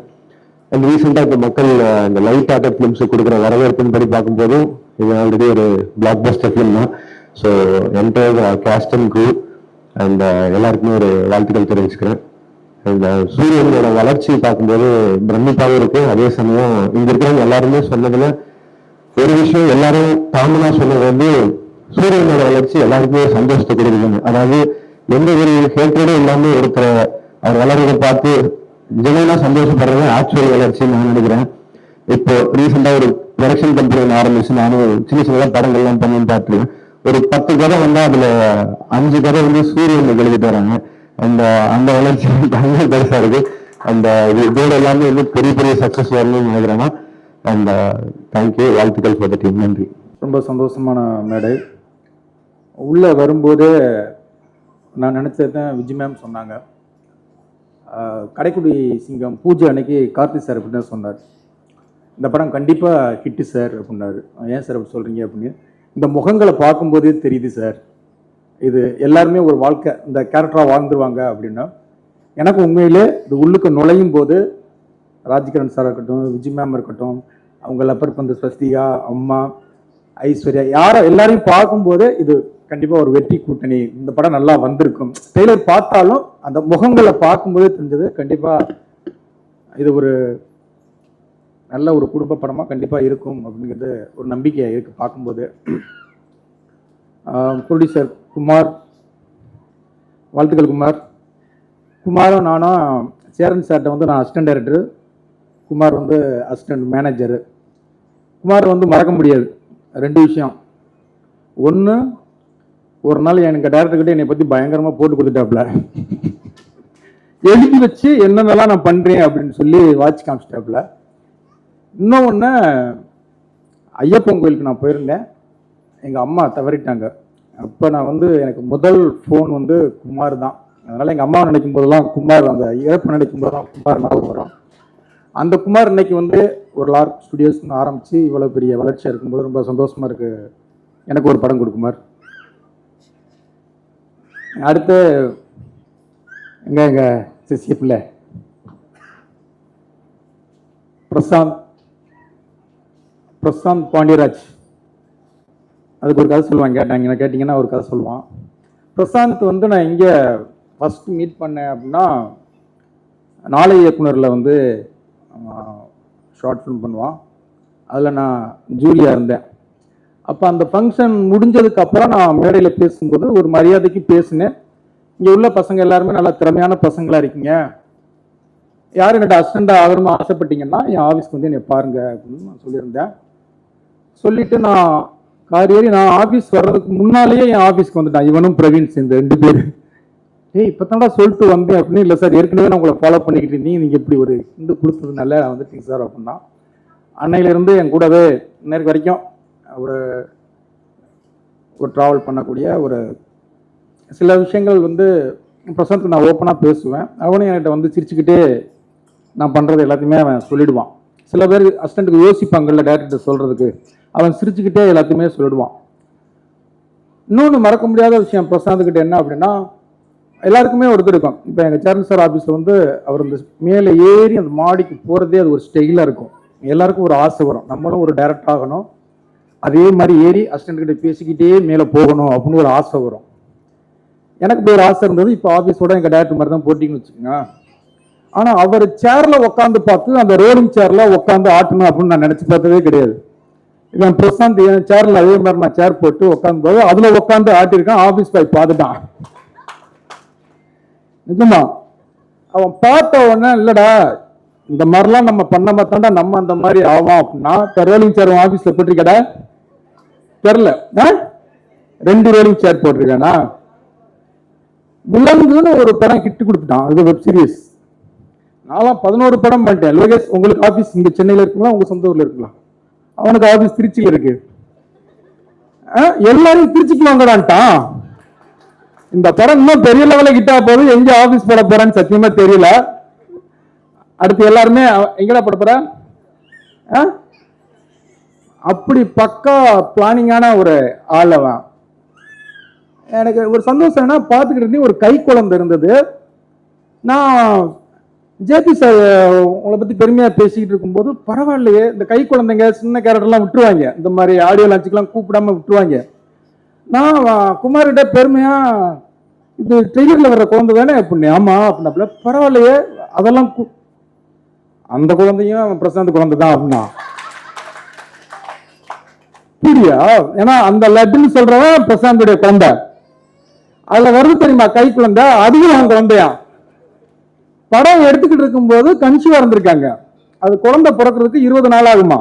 அண்ட் ரீசெண்டாக இப்போ மக்கள் இந்த லைட் ஹார்ட்டட் ஃபிலிம்ஸுக்கு கொடுக்குற வரவேற்பின் படி பார்க்கும்போது இது ஆல்ரெடி ஒரு பிளாக் பஸ்டர் ஃபிலிம் தான். So entire cast and crew and எல்லாருக்குமே ஒரு வாழ்த்துக்கள் தெரிவிச்சுக்கிறேன். அந்த சூரியனோட வளர்ச்சியை பார்க்கும்போது பிரமிப்பாகவும் இருக்கு. அதே சமயம் இங்க இருக்கிறவங்க எல்லாருமே சொன்னதுல ஒரு விஷயம் எல்லாரும் காமனா சொன்னது சூரியனோட வளர்ச்சி எல்லாருக்குமே சந்தோஷத்தை கொடுக்குது. அதாவது எந்த ஒரு ஹேட்ரடும் இல்லாம ஒருத்தர அவர் வளர்றதை பார்த்து ஜெனனா சந்தோஷப்படுறது ஆக்சுவல் வளர்ச்சின்னு நான் நினைக்கிறேன். இப்போ ரீசெண்டா ஒரு ப்ரொடக்ஷன் கம்பெனி ஆரம்பிச்சு நானும் சின்ன சின்ன படங்கள்லாம் பண்ணி பார்த்துருக்கேன். ஒரு 10 கதை வந்தா அதுல 5 கதை சூரியன் எழுதிட்டு வராங்க. அந்த வளர்ச்சி பயங்கர பெருசா இருக்கு. அந்த இதோட எல்லாமே பெரிய பெரிய சக்சஸ் வரணும்னு நினைக்கிறேன்னா அந்த தேங்க்யூ, வாழ்த்துக்கள் ஃபார் த டீம். நன்றி. ரொம்ப சந்தோஷமான மேடை. உள்ளே வரும்போது நான் நினச்சது தான் விஜய் மேம் சொன்னாங்க. கடைக்குடி சிங்கம் பூஜை அன்னைக்கு கார்த்தி சார் அப்படின்னு தான் சொன்னார், இந்த படம் கண்டிப்பாக ஹிட்டு சார் அப்படின்னாரு. ஏன் சார் அப்படி சொல்கிறீங்க அப்படின்னு, இந்த முகங்களை பார்க்கும்போதே தெரியுது சார், இது எல்லாருமே ஒரு வாழ்க்கை இந்த கேரக்டராக வாழ்ந்துருவாங்க அப்படின்னா. எனக்கு உண்மையிலே இது உள்ளுக்கு நுழையும் போது ராஜ்கிரண் சார் இருக்கட்டும், விஜய் மேம் இருக்கட்டும், அவங்க லப்பர் பந்து ஸ்வஸ்திகா, அம்மா, ஐஸ்வர்யா, யாரோ எல்லாரையும் பார்க்கும்போது இது கண்டிப்பாக ஒரு வெற்றி கூட்டணி, இந்த படம் நல்லா வந்திருக்கும். ட்ரெய்லர் பார்த்தாலும் அந்த முகங்களை பார்க்கும்போதே தெரிஞ்சது கண்டிப்பாக இது ஒரு நல்ல ஒரு குடும்ப படமாக கண்டிப்பாக இருக்கும் அப்படிங்கிறது ஒரு நம்பிக்கை இருக்குது பார்க்கும்போது. ப்ரொடியூசர் குமார், வாழ்த்துக்கள் குமார். குமாரும் நானும் சேரன் சார்கிட்ட நான் assistant director, Kumar assistant manager. Kumar மறக்க முடியாது 2 விஷயம். ஒன்று, ஒரு நாள் எனக்கு டேரக்டர்கிட்ட என்னை பற்றி பயங்கரமாக போட்டு கொடுத்துட்டாப்புல, எழுதி வச்சு என்னென்னலாம் நான் பண்ணுறேன் அப்படின்னு சொல்லி வாட்ச் காமிச்சிட்டாப்புல. இன்னொன்று, ஐயப்பன் கோயிலுக்கு நான் போயிருந்தேன், எங்கள் அம்மா தவறிட்டாங்க. அப்போ நான் எனக்கு முதல் ஃபோன் குமார் தான். அதனால் எங்கள் அம்மாவை நினைக்கும் போதெல்லாம் குமார், அந்த இறப்பு நினைக்கும் போதெல்லாம் குமார் ஞாபகம் வரும். அந்த குமார் இன்னைக்கு ஒரு லார்க் ஸ்டுடியோஸ்னு ஆரம்பித்து இவ்வளோ பெரிய வளர்ச்சியாக இருக்கும்போது ரொம்ப சந்தோஷமாக இருக்குது. எனக்கு ஒரு படம் கொடுக்குமார். அடுத்து எங்கள் சிசிய பிள்ளை பிரசாந்த் பாண்டியராஜ், அதுக்கு ஒரு கதை சொல்லுவான். கேட்டிங்கன்னா ஒரு கதை சொல்லுவான். பிரசாந்த் நான் இங்கே ஃபஸ்ட்டு மீட் பண்ணேன் அப்படின்னா நாளை இயக்குனரில் வந்து ஷார்ட் ஃபிலிம் பண்ணுவான். அதில் நான் ஜூரியாக இருந்தேன். அப்போ அந்த ஃபங்க்ஷன் முடிஞ்சதுக்கு அப்புறம் நான் மேடையில் பேசும்போது ஒரு மரியாதைக்கு பேசினேன். இங்கே உள்ள பசங்க எல்லாருமே நல்லா திறமையான பசங்களாக இருக்கீங்க, யார் என்கிட்ட அசிஸ்டண்டாக ஆகணும்னு ஆசைப்பட்டீங்கன்னா என் ஆஃபீஸ்க்கு வந்து என்னை பாருங்க அப்படின்னு நான் சொல்லியிருந்தேன். சொல்லிட்டு நான் கார் ஏறி நான் ஆஃபீஸ் வர்றதுக்கு முன்னாலேயே என் ஆஃபீஸ்க்கு வந்துட்டான் இவனும் பிரவீன் சேர்ந்து 2 பேர். இப்போ தான்டா சொல்லிட்டு வந்தேன் அப்படின்னு. இல்லை சார், ஏற்கனவே நான் உங்களை ஃபாலோ பண்ணிக்கிட்டு இருந்தீங்க, நீங்கள் இப்படி ஒரு இந்த கொடுத்ததுனால நான் வந்துட்டீங்க சார் அப்படின்னா. அன்னையிலேருந்து என் கூடவே இன்னைக்கு வரைக்கும் ஒரு ட்ராவல் பண்ணக்கூடிய ஒரு சில விஷயங்கள் வந்து பிரசாந்த் நான் ஓப்பனாக பேசுவேன். அவனும் என்கிட்ட வந்து சிரிச்சுக்கிட்டே நான் பண்ணுறது எல்லாத்தையுமே அவன் சொல்லிடுவான். சில பேர் அசிஸ்டண்ட்டுக்கு யோசிப்பாங்கல்ல டேரக்டர் சொல்கிறதுக்கு, அவன் சிரிச்சுக்கிட்டே எல்லாத்தையுமே சொல்லிடுவான். இன்னொன்று மறக்க முடியாத விஷயம் பிரசாந்த்கிட்ட என்ன அப்படின்னா, எல்லாருக்குமே ஒருத்தர் இருக்கும். இப்போ எங்கள் சரண் சார் ஆஃபீஸில் வந்து அவர் இந்த மேலே ஏறி அந்த மாடிக்கு போகிறதே அது ஒரு ஸ்டைலாக இருக்கும். எல்லாருக்கும் ஒரு ஆசை வரும், நம்மளும் ஒரு டைரக்டர் ஆகணும், அதே மாதிரி ஏறி அசிஸ்டண்ட் கிட்ட பேசிக்கிட்டே மேலே போகணும் அப்படின்னு ஒரு ஆசை வரும். எனக்கு இப்படி ஒரு ஆசை இருந்தது. இப்போ ஆஃபீஸோட எங்கள் டேரக்டர் மாதிரி தான் போட்டிங்கன்னு வச்சுக்கோங்க. ஆனால் அவர் சேரில் உட்காந்து பார்த்து அந்த ரோலிங் சேரில் உட்காந்து ஆட்டணும் அப்படின்னு நான் நினச்சி பார்த்ததே கிடையாது. இவன் பிரசாந்த் என் சேரில் அதே மாதிரி நான் சேர் போட்டு உட்காந்து போது அதில் உட்காந்து ஆட்டிருக்கான். ஆஃபீஸ் பாய் பார்த்துட்டான். நிஜமா அவன் பார்த்த உடனே இல்லடா இந்த மாதிரிலாம் நம்ம பண்ண மாத்தாண்டா நம்ம அந்த மாதிரி ஆவோம் அப்படின்னா. இப்போ ரோலிங் சேர் ஆஃபீஸில் போட்டிருக்கடா தெரில, 2 ரோலிங் சேர் போட்டிருக்கானா. விலங்குன்னு ஒரு படம் கிட்டு கொடுத்துட்டான், அது வெப் சீரிஸ். நான்லாம் 11 படம் பண்ணிட்டேன். லோகேஷ், உங்களுக்கு ஆஃபீஸ் இங்கே சென்னையில் இருக்குங்களா, உங்கள் சொந்த ஊரில் இருக்கலாம்? அவனுக்கு ஆஃபீஸ் திருச்சியில் இருக்கு. எல்லாரும் திருச்சிக்கு வாங்கடான்ட்டான். இந்த படம் இன்னும் பெரிய லெவலில் கிட்டா போது எங்க ஆஃபீஸ் போட போறான்னு சத்தியமா தெரியல. அடுத்து எல்லாருமே எங்கடா போட போற? அப்படி பக்கா பிளானிங்கான ஒரு ஆள் அவன். எனக்கு ஒரு சந்தோஷம் என்ன, பார்த்துக்கிட்டு இருந்தே ஒரு கை குழந்தை இருந்தது. நான் ஜேபி சார் உங்களை பத்தி பெருமையா பேசிக்கிட்டு இருக்கும்போது, பரவாயில்லையே இந்த கை குழந்தைங்க சின்ன கேரக்டர்லாம் விட்டுருவாங்க, இந்த மாதிரி ஆடியோ லான்ச்சுக்கெல்லாம் கூப்பிடாம விட்டுருவாங்க. நான் குமார்கிட்ட பெருமையா இது ட்ரெய்லர்ல வர்ற குழந்தை தானே அப்படின்னு. ஆமா அப்படின்னாப்புல. பரவாயில்லையே அதெல்லாம் அந்த குழந்தையும் பிரசாந்த் குழந்தை தான் அப்படின்னா. புரியா? ஏன்னா அந்த லட்டுன்னு சொல்றவன் பிரசாந்துடைய குழந்தை. அதுல வருது தெரியுமா கை குழந்தை, அதுவும் அவன் குழந்தையா. படம் எடுத்துக்கிட்டு இருக்கும்போது கன்சீவா இருந்திருக்காங்க. அது குழந்தை பிறக்கிறதுக்கு 20 நாள் ஆகுமா.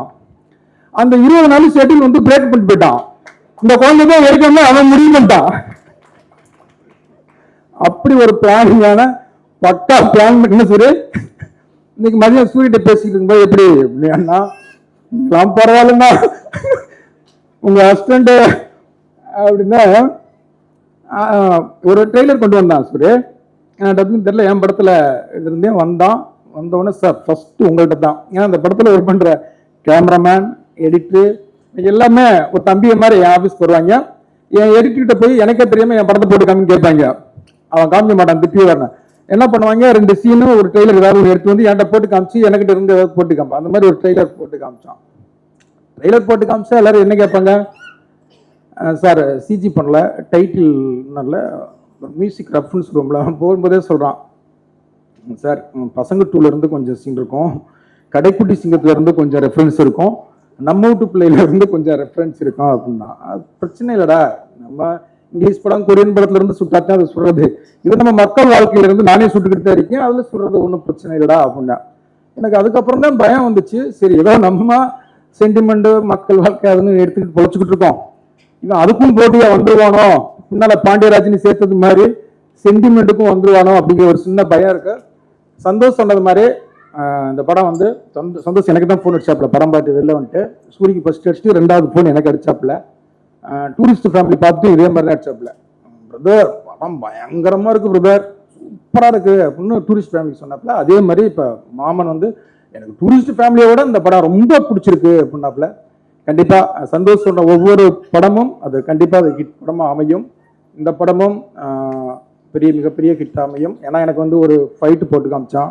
அந்த 20 நாள் ஷெட்யூல் வந்து பிரேக் பண்ணிட்டு போயிட்டான். இந்த குழந்தை தான் எடுக்கணும் அவன் முடிவு பண்ணிட்டான். அப்படி ஒரு பிளானிங்கான பக்கா பிளான் பண்ண சரி. இன்னைக்கு மதியம் சூரியட்ட பேசிட்டு இருக்கும்போது எப்படி அப்படின்னா, பரவாயில்லன்னா உங்க ஹஸ்பண்ட் அப்படின்னா ஒரு ட்ரெய்லர் கொண்டு வந்தான் சூரிய. டப்புன்னு தெரியல, என் படத்துல இருந்தே வந்தோடனே சார் ஃபர்ஸ்ட் உங்கள்கிட்ட தான். ஏன்னா அந்த படத்துல ஒர்க் பண்ற கேமராமேன், எடிட்டர் எல்லாமே ஒரு தம்பியை மாதிரி என் ஆஃபீஸ் வருவாங்க. என் எடிட்டர்கிட்ட போய் எனக்கே தெரியாம என் படத்தை போட்டு காமின்னு கேட்பாங்க. அவன் காமிக்க மாட்டான், திப்பி வரணும். என்ன பண்ணுவாங்க, 2 சீனு ஒரு ட்ரெய்லர் ஏதாவது ஒன்று எடுத்து வந்து என்கிட்ட போட்டு காமிச்சு எனக்கிட்ட இருந்து ஏதாவது போட்டு காமிப்பான். அந்த மாதிரி ஒரு ட்ரெய்லர் போட்டு காமிச்சான். ட்ரெய்லர் போட்டு காமிச்சா எல்லாரும் என்ன கேட்பாங்க, சார் சிஜி பண்ணல, டைட்டில் மியூசிக் ரெஃபரன்ஸ் ரூம்ல போகும்போதே சொல்றான், சார் பசங்க 2ல இருந்து கொஞ்சம் சீன் இருக்கும், கடைக்குட்டி சிங்கத்துல இருந்து கொஞ்சம் ரெஃபரன்ஸ் இருக்கும், நம்ம வீட்டு பிள்ளையில இருந்து கொஞ்சம் ரெஃபரன்ஸ் இருக்கும் அப்படின்னா. பிரச்சனை இல்லடா, நம்ம இங்கிலீஷ் படம் கொரியன் படத்துல இருந்து சுட்டாத்தான் அது சொல்றது, இது நம்ம மக்கள் வாழ்க்கையில இருந்து நானே சுட்டுக்கிட்டு தான் இருக்கேன், அதுல சொல்றது ஒன்றும் பிரச்சனை இல்லடா அப்படின்னா. எனக்கு அதுக்கப்புறம் தான் பயம் வந்துச்சு. சரி ஏதோ நம்ம சென்டிமெண்ட் மக்கள் வாழ்க்கை அதுன்னு எடுத்துக்கிட்டு பொழைச்சிக்கிட்டு இருக்கோம், இவன் அதுக்கும் போட்டியா வந்துருவானோ, முன்னால பாண்டியராஜினி சேர்த்தது மாதிரி சென்டிமெண்ட்டுக்கும் வந்துருவானோ அப்படிங்கிற ஒரு சின்ன பயம் இருக்கு. சந்தோஷ் சொன்னது மாதிரி இந்த படம் வந்து சந்தோஷ் எனக்கு தான் ஃபோன் அடிச்சாப்புல, படம் பார்த்து வெளில வந்துட்டு சூரிக்கு ஃபர்ஸ்ட் அடிச்சுட்டு 2வது ஃபோன் எனக்கு அடிச்சாப்புல. டூரிஸ்ட் ஃபேமிலி பார்த்துட்டு இதே மாதிரி தான் அடிச்சாப்புல, பிரதர் படம் பயங்கரமா இருக்கு பிரதர், சூப்பரா இருக்கு அப்படின்னு டூரிஸ்ட் ஃபேமிலி சொன்னாப்புல. அதே மாதிரி இப்போ மாமன் வந்து எனக்கு டூரிஸ்ட் ஃபேமிலியோட இந்த படம் ரொம்ப பிடிச்சிருக்கு அப்படின்னாப்புல. கண்டிப்பா சந்தோஷ் சொன்ன ஒவ்வொரு படமும் அது கண்டிப்பா அது ஹிட் படமா அமையும். இந்த படமும் மிகப்பெரிய ஹிட் அமையும். ஏன்னா எனக்கு வந்து ஒரு ஃபைட்டு போட்டு காமிச்சான்,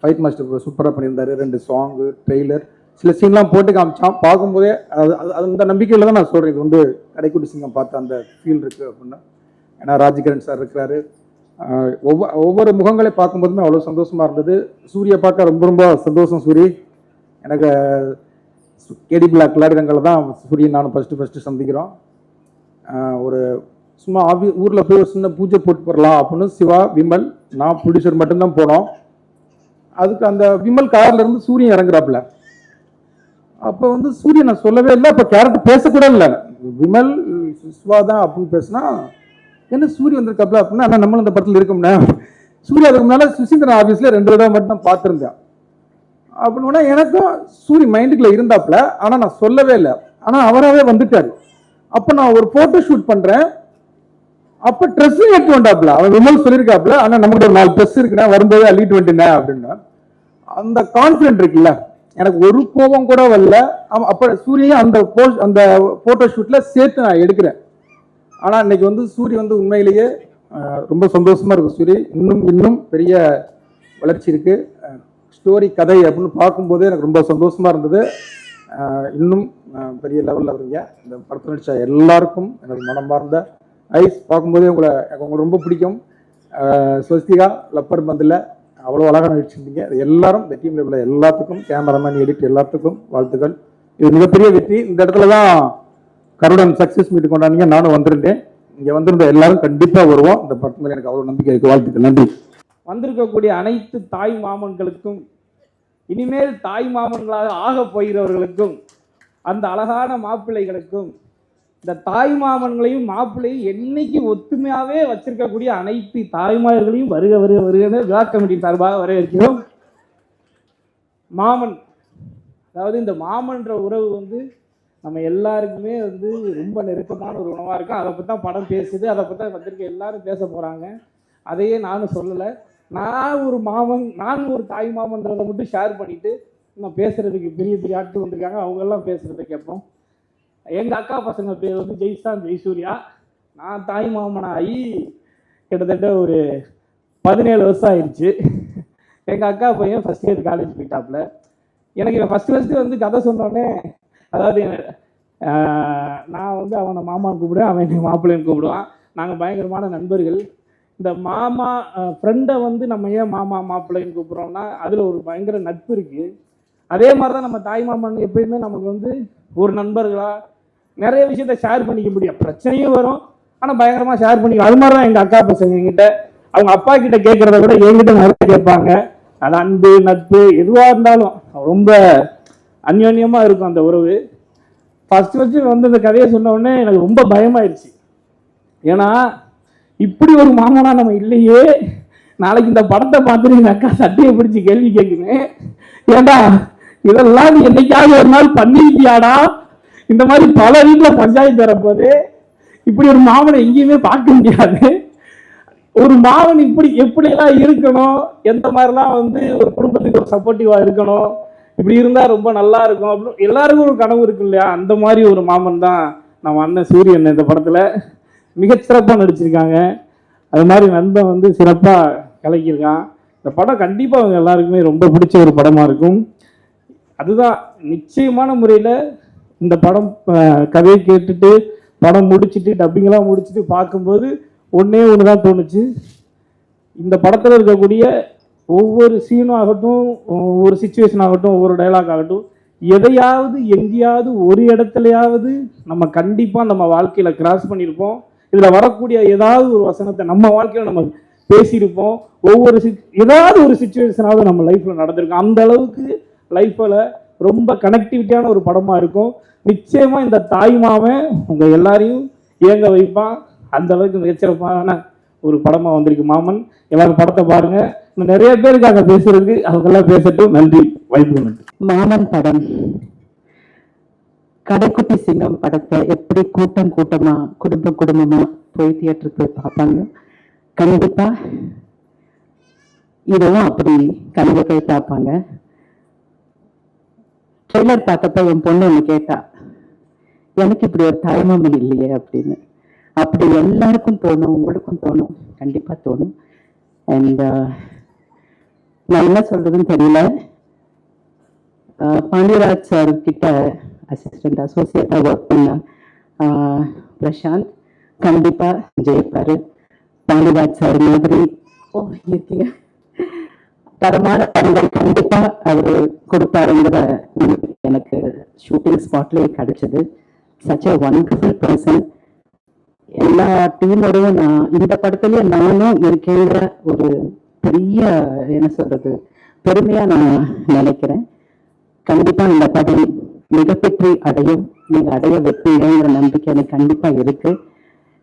ஃபைட் மாஸ்டர் சூப்பராக பண்ணியிருந்தாரு, 2 சாங்கு ட்ரெய்லர் சில சீன்லாம் போட்டு காமிச்சான். பார்க்கும்போதே அந்த நம்பிக்கையில் தான் நான் சொல்கிறேன், இது வந்து கடைக்குட்டி சிங்கம் பார்த்த அந்த ஃபீல் இருக்குது அப்படின்னு. ஏன்னா ராஜ்கிரண் சார் இருக்கிறாரு, ஒவ்வொரு முகங்களை பார்க்கும்போதுமே அவ்வளோ சந்தோஷமாக இருந்தது. சூரிய பார்க்க ரொம்ப ரொம்ப சந்தோஷம் சூரி. எனக்கு கேடி பிளாக் லாரிதங்களில் தான் சூரியன் நானும் ஃபஸ்ட்டு சந்திக்கிறோம். ஒரு சும்மா ஊரில் போய் ஒரு சின்ன பூஜை போட்டு போடலாம் அப்படின்னு சிவா, விமல், நான் ப்ரொடியூசர் மட்டும்தான் போனோம். அதுக்கு அந்த விமல் கார்ல இருந்து சூரியன் இறங்குறாப்புல. அப்போ வந்து சூரியன் நான் சொல்லவே இல்லை, அப்போ கேரக்டர் பேசக்கூட இல்லை. விமல் சிவா தான் அப்படின்னு பேசினா என்ன சூரியன் வந்திருக்காப்புல அப்படின்னா, ஆனால் நம்மளும் இந்த படத்தில் இருக்கோம்னா சூரிய அதுக்கு முன்னால் சுசீந்திரன் ஆஃபீஸில் 2 தடவை மட்டும் தான் பார்த்துருந்தேன். அப்படின்னா எனக்கும் சூரிய மைண்டுக்குள்ள இருந்தாப்புல, ஆனால் நான் சொல்லவே இல்லை. ஆனால் அவராகவே வந்துட்டாரு. அப்போ நான் ஒரு ஃபோட்டோ ஷூட் பண்ணுறேன். அப்போ ட்ரெஸ்ஸும் எடுத்து வந்தாப்புல. அவன் விமல் சொல்லியிருக்காப்புல, ஆனால் நமக்கு ஒரு 4 ட்ரெஸ் இருக்குண்ணா, வரும்போது அள்ளிட்டு வந்துட்டேன் அப்படின்னா. அந்த கான்ஃபிடென்ட் இருக்குல்ல, எனக்கு ஒரு கோபம் கூட வரல. அப்போ சூரியன் அந்த ஃபோட்டோ ஷூட்டில் சேர்த்து நான் எடுக்கிறேன். ஆனால் இன்னைக்கு வந்து சூரிய வந்து உண்மையிலேயே ரொம்ப சந்தோஷமா இருக்கு. சூரிய இன்னும் பெரிய வளர்ச்சி இருக்கு. ஸ்டோரி கதை அப்படின்னு பார்க்கும்போதே எனக்கு ரொம்ப சந்தோஷமா இருந்தது. இன்னும் பெரிய லெவலில் வருவீங்க. இந்த படத்தை நடிச்ச எல்லாருக்கும் எனக்கு மனமார்ந்த ஐஸ். பார்க்கும்போதே உங்களுக்கு ரொம்ப பிடிக்கும். ஸ்வஸ்திகா லப்பர் பந்தில் அவ்வளோ அழகாக நடிச்சிருந்தீங்க. எல்லாரும் இந்த டீம் லெவலில் எல்லாத்துக்கும், கேமராமேன், எடிட் எல்லாத்துக்கும் வாழ்த்துக்கள். இது மிகப்பெரிய வெற்றி. இந்த இடத்துல தான் கருடன் சக்ஸஸ் மீட் கொண்டாடிங்க. நானும் வந்திருந்தேன். இங்கே வந்திருந்த எல்லாரும் கண்டிப்பாக வருவோம். இந்த படத்து மேலே எனக்கு அவ்வளோ நம்பிக்கை இருக்கு. வாழ்த்துக்கள். நன்றி. வந்திருக்கக்கூடிய அனைத்து தாய் மாமன்களுக்கும், இனிமேல் தாய் மாமன்களாக ஆக போகிறவர்களுக்கும், அந்த அழகான மாப்பிள்ளைகளுக்கும், இந்த தாய் மாமன்களையும் மாப்பிள்ளையும் என்னைக்கு ஒத்துமையாகவே வச்சிருக்கக்கூடிய அனைத்து தாய்மார்களையும் வருக வருக வருகன்னு விழா கமிட்டி சார்பாக வரவேற்கிறோம். மாமன், அதாவது இந்த மாமன்ற உறவு வந்து நம்ம எல்லாருக்குமே வந்து ரொம்ப நெருக்கமான ஒரு உணவாக இருக்கும். அதை பற்றி தான் படம் பேசுது, அதை பற்றி தான் வந்திருக்க எல்லாரும் பேச போகிறாங்க. அதையே நானும் சொல்லலை. நான் ஒரு மாமன், நான் ஒரு தாய் மாமன்றதை மட்டும் ஷேர் பண்ணிவிட்டு நான் பேசுகிறதுக்கு பெரிய பெரிய ஆட்கள் வந்திருக்காங்க, அவங்கெல்லாம் பேசுகிறத கேட்போம். எங்கள் அக்கா பசங்க பேர் வந்து ஜெய்சான், ஜெய்சூர்யா. நான் தாய் மாமனாகி கிட்டத்தட்ட ஒரு 17 வருஷம் ஆயிடுச்சு. எங்கள் அக்கா பையன் ஃபஸ்ட் இயர் காலேஜ் போயிட்டாப்புல. எனக்கு ஃபஸ்ட்டு வந்து கதை சொன்னோடனே, அதாவது நான் வந்து அவனை மாமான்னு கூப்பிடுவேன், அவன் என்னை மாப்பிள்ளைன்னு கூப்பிடுவான். நாங்கள் பயங்கரமான நண்பர்கள். இந்த மாமா ஃப்ரெண்டை வந்து நம்ம ஏன் மாமா மாப்பிள்ளைன்னு கூப்பிட்றோம்னா அதில் ஒரு பயங்கர நட்பு இருக்குது. அதே மாதிரி தான் நம்ம தாய் மாமன் எப்பயுமே நமக்கு வந்து ஒரு நண்பர்களாக நிறைய விஷயத்த ஷேர் பண்ணிக்க முடியும். பிரச்சனையும் வரும், ஆனால் பயங்கரமாக ஷேர் பண்ணிக்கலாம். அது மாதிரி தான் எங்கள் அக்கா பசங்க என்கிட்ட அவங்க அப்பா கிட்ட கேட்குறத விட என்கிட்ட நிறைய கேட்பாங்க. அது அன்பு, நட்பு எதுவாக இருந்தாலும் ரொம்ப அந்யோன்யமாக இருக்கும் அந்த உறவு. ஃபஸ்ட்டு வந்து இந்த கதையை சொன்ன உடனே எனக்கு ரொம்ப பயமாயிருச்சு. ஏன்னா இப்படி ஒரு மாமனா நம்ம இல்லையே. நாளைக்கு இந்த படத்தை பார்த்துட்டு எங்கள் அக்கா சட்டையை பிடிச்சி கேள்வி கேட்குறேன், ஏண்டா இதெல்லாம் நீ என்னைக்காவது ஒரு நாள் பண்ணிருக்கியாடா? இந்த மாதிரி பல வீட்டில் பஞ்சாயத்து வரப்போது இப்படி ஒரு மாமனை எங்கேயுமே பார்க்க முடியாது. ஒரு மாமன் இப்படி எப்படியெல்லாம் இருக்கணும், எந்த மாதிரிலாம் வந்து ஒரு குடும்பத்துக்கு ஒரு சப்போர்ட்டிவாக இருக்கணும், இப்படி இருந்தால் ரொம்ப நல்லா இருக்கும் அப்படின்னு எல்லாருக்கும் ஒரு கனவு இருக்கு இல்லையா? அந்த மாதிரி ஒரு மாமன் தான் நம்ம அண்ணன் சூரியன் இந்த படத்தில் மிகச்சிறப்பாக நடிச்சிருக்காங்க. அது மாதிரி நண்பன் வந்து சிறப்பாக கலக்கியிருக்கான். இந்த படம் கண்டிப்பாக அவங்க எல்லாருக்குமே ரொம்ப பிடிச்ச ஒரு படமாக இருக்கும். அதுதான் நிச்சயமான முறையில் இந்த படம் கதையை கேட்டுட்டு படம் முடிச்சுட்டு டப்பிங்கெல்லாம் முடிச்சுட்டு பார்க்கும்போது ஒன்று தான் தோணுச்சு. இந்த படத்தில் இருக்கக்கூடிய ஒவ்வொரு சீனும் ஆகட்டும், ஒவ்வொரு சுச்சுவேஷன் ஆகட்டும், ஒவ்வொரு டைலாக் ஆகட்டும், எதையாவது எங்கேயாவது ஒரு இடத்துலையாவது நம்ம கண்டிப்பாக நம்ம வாழ்க்கையில் கிராஸ் பண்ணியிருப்போம். இதில் வரக்கூடிய ஏதாவது ஒரு வசனத்தை நம்ம வாழ்க்கையில் நம்ம பேசியிருப்போம். ஏதாவது ஒரு சுச்சுவேஷனாவது நம்ம லைஃப்பில் நடந்திருக்கும். அந்த அளவுக்கு லைஃப்பில் ரொம்ப கனெக்டிவிட்டியான ஒரு படமாக இருக்கும். நிச்சயமாக இந்த தாய் மாமன் உங்கள் எல்லாரையும் இயங்க வைப்பான். அந்த அளவுக்கு மிகச்சிறப்பான ஒரு படமாக வந்திருக்கு மாமன். எல்லாரும் படத்தை பாருங்க. இன்னும் நிறைய பேருக்கு அங்கே பேசுறதுக்கு அவங்கெல்லாம் பேசட்டும். நன்றி, வாய்ப்பு நன்றி. மாமன் படம், கடைக்குட்டி சிங்கம் படத்தை எப்படி கூட்டமா குடும்பமா போய் தியேட்டருக்கு போய் பார்ப்பாங்க. கண்டிப்பா இதுவும் அப்படி கனவு போய் பார்ப்பாங்க. ட்ரெய்லர் பார்த்தப்ப என் பொண்ணு ஒன்று கேட்டா, எனக்கு இப்படி ஒரு தாய்மாமன் இல்லையே அப்படின்னு. அப்படி எல்லாருக்கும் தோணும், உங்களுக்கும் தோணும், கண்டிப்பா தோணும். அண்ட் நான் என்ன சொல்றதுன்னு தெரியல. பாண்டியராஜ் சார் கிட்ட அசிஸ்டன்ட் அசோசியேட்டா ஒர்க் பண்ண பிரசாந்த் கண்டிப்பா ஜெயிப்பாரு. பாலிராஜ் சார் மாதிரி இருக்கீங்க தரமான படங்கள் கண்டிப்பா அவரு கொடுத்தாருங்கிற எனக்கு ஷூட்டிங் ஸ்பாட்லயே கிடைச்சது. Such a wonderful person. எல்லா டீமோடையும் நான் இந்த படத்துலயே நானும் இருக்கேங்கிற ஒரு பெரிய என்ன சொல்றது பெருமையா நான் நினைக்கிறேன். கண்டிப்பா இந்த படம் மிகப்பெற்றி அடையும், நீங்க அடைய வைப்பீங்கிற நம்பிக்கை எனக்கு கண்டிப்பா இருக்கு.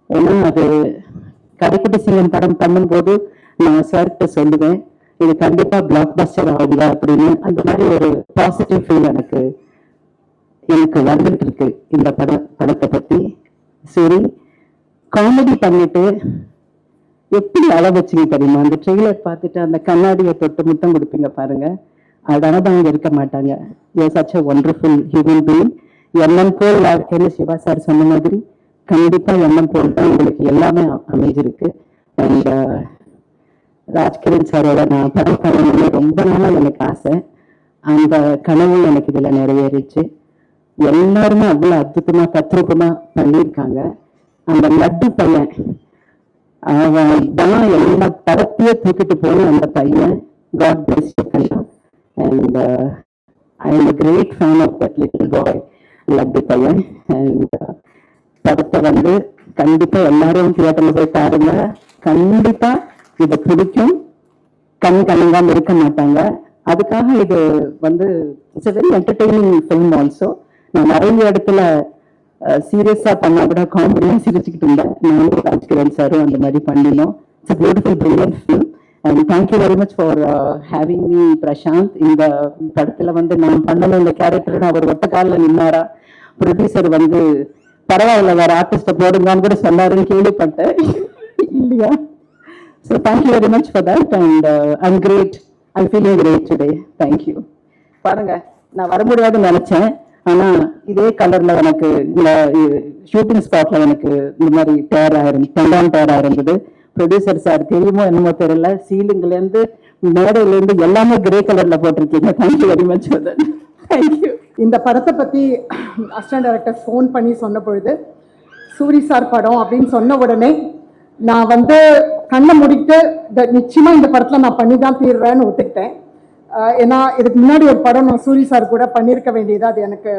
ஏன்னா அது கடைக்குட்டி சிங்கம் படம் பண்ணும்போது நான் சார்கிட்ட சொல்லுவேன் இது கண்டிப்பா பிளாக் பஸ்டர் ஆகுங்க அப்படின்னு. அந்த மாதிரி ஒரு பாசிட்டிவ் ஃபீல் எனக்கு வந்துட்டு இருக்கு இந்த படத்தை பத்தி. சரி, காமெடி பண்ணிட்டு எப்படி அள வச்சுங்க தெரியுமா? அந்த ட்ரெய்லர் பார்த்துட்டு அந்த கண்ணாடியை தொட்டு முத்தம் கொடுப்பீங்க பாருங்க, அடனதான் இருக்க மாட்டாங்க. Such a wonderful human being. எண்ணம் போல் வாழ்க்கைன்னு சிவா சார் சொன்ன மாதிரி கண்டிப்பா எண்ணம் போல் தான் உங்களுக்கு எல்லாமே அமைஞ்சிருக்கு. அண்ட் ராஜ்கிரண் சாரோட நான் படம் பண்ணணும்னு ரொம்ப நாளா எனக்கு ஆசை. அந்த கனவு எனக்கு இதுல நிறைவேறிச்சு. எல்லாருமே அவ்வளவு அற்புதமா தத்ரூபமா பண்ணியிருக்காங்க. அந்த லட்டு பையன் அவன் தான் எல்லா படத்தையே தூக்கிட்டு போன அந்த பையன். God bless you Kalyan. And I am a great fan of that little boy, laddu பையன். And படத்தை கண்டிப்பா எல்லாரும் தியேட்டர்ல போய் பாருங்க. கண்டிப்பா இதை பிடிக்கும், கண் கலங்காம இருக்க மாட்டாங்க. அதுக்காக இது it's a very entertaining film also. நான் நிறைய இடத்துல சீரியஸா பண்ணா கூட காமெடியா சிரிச்சுக்கிட்டு இருந்தேன். நானும் ராஜ்கிரண் சாரும் அந்த மாதிரி பண்ணினோம். It's a beautiful brilliant film. And thank you very much for having me, Prasanth. இந்த படத்துல நான் பண்ணணும் இந்த கேரக்டர் அவர் ஒத்த காலில் நின்னாரா. ப்ரொடியூசர் பரவாயில்ல வேற ஆர்டிஸ்ட போடுங்கன்னு கூட சொன்னாருன்னு கேள்விப்பட்டேன் இல்லையா? So thank you very much for that. And I'm great. I'm feeling great today. Thank you. பாருங்க, நான் வர முடியாதுன்னு நினைச்சேன். ஆனா இதே கலர்ல எனக்கு ஷூட்டிங் ஸ்பாட்ல எனக்கு இந்த மாதிரி டேர் ஆயிருந்தது. ப்ரொடியூசர் சார் தெரியுமோ என்னமோ தெரியல, சீலிங்ல இருந்து மேடையில இருந்து எல்லாமே கிரே கலர்ல போட்டிருக்கீங்க. Thank you very much for that. Thank you. இந்த படத்தை பத்தி அசிஸ்டன்ட் டைரக்டர் ஃபோன் பண்ணி சொன்ன பொழுது சூரி சார் படம் அப்படின்னு சொன்ன உடனே நான் கண்ணை முடிட்டு நிச்சயமா இந்த படத்துல நான் பண்ணி தான் தீர்றேன்னு ஒத்துக்கிட்டேன். ஏன்னா இதுக்கு முன்னாடி ஒரு படம் நான் சூரி சார் கூட பண்ணியிருக்க வேண்டியது, அது எனக்கு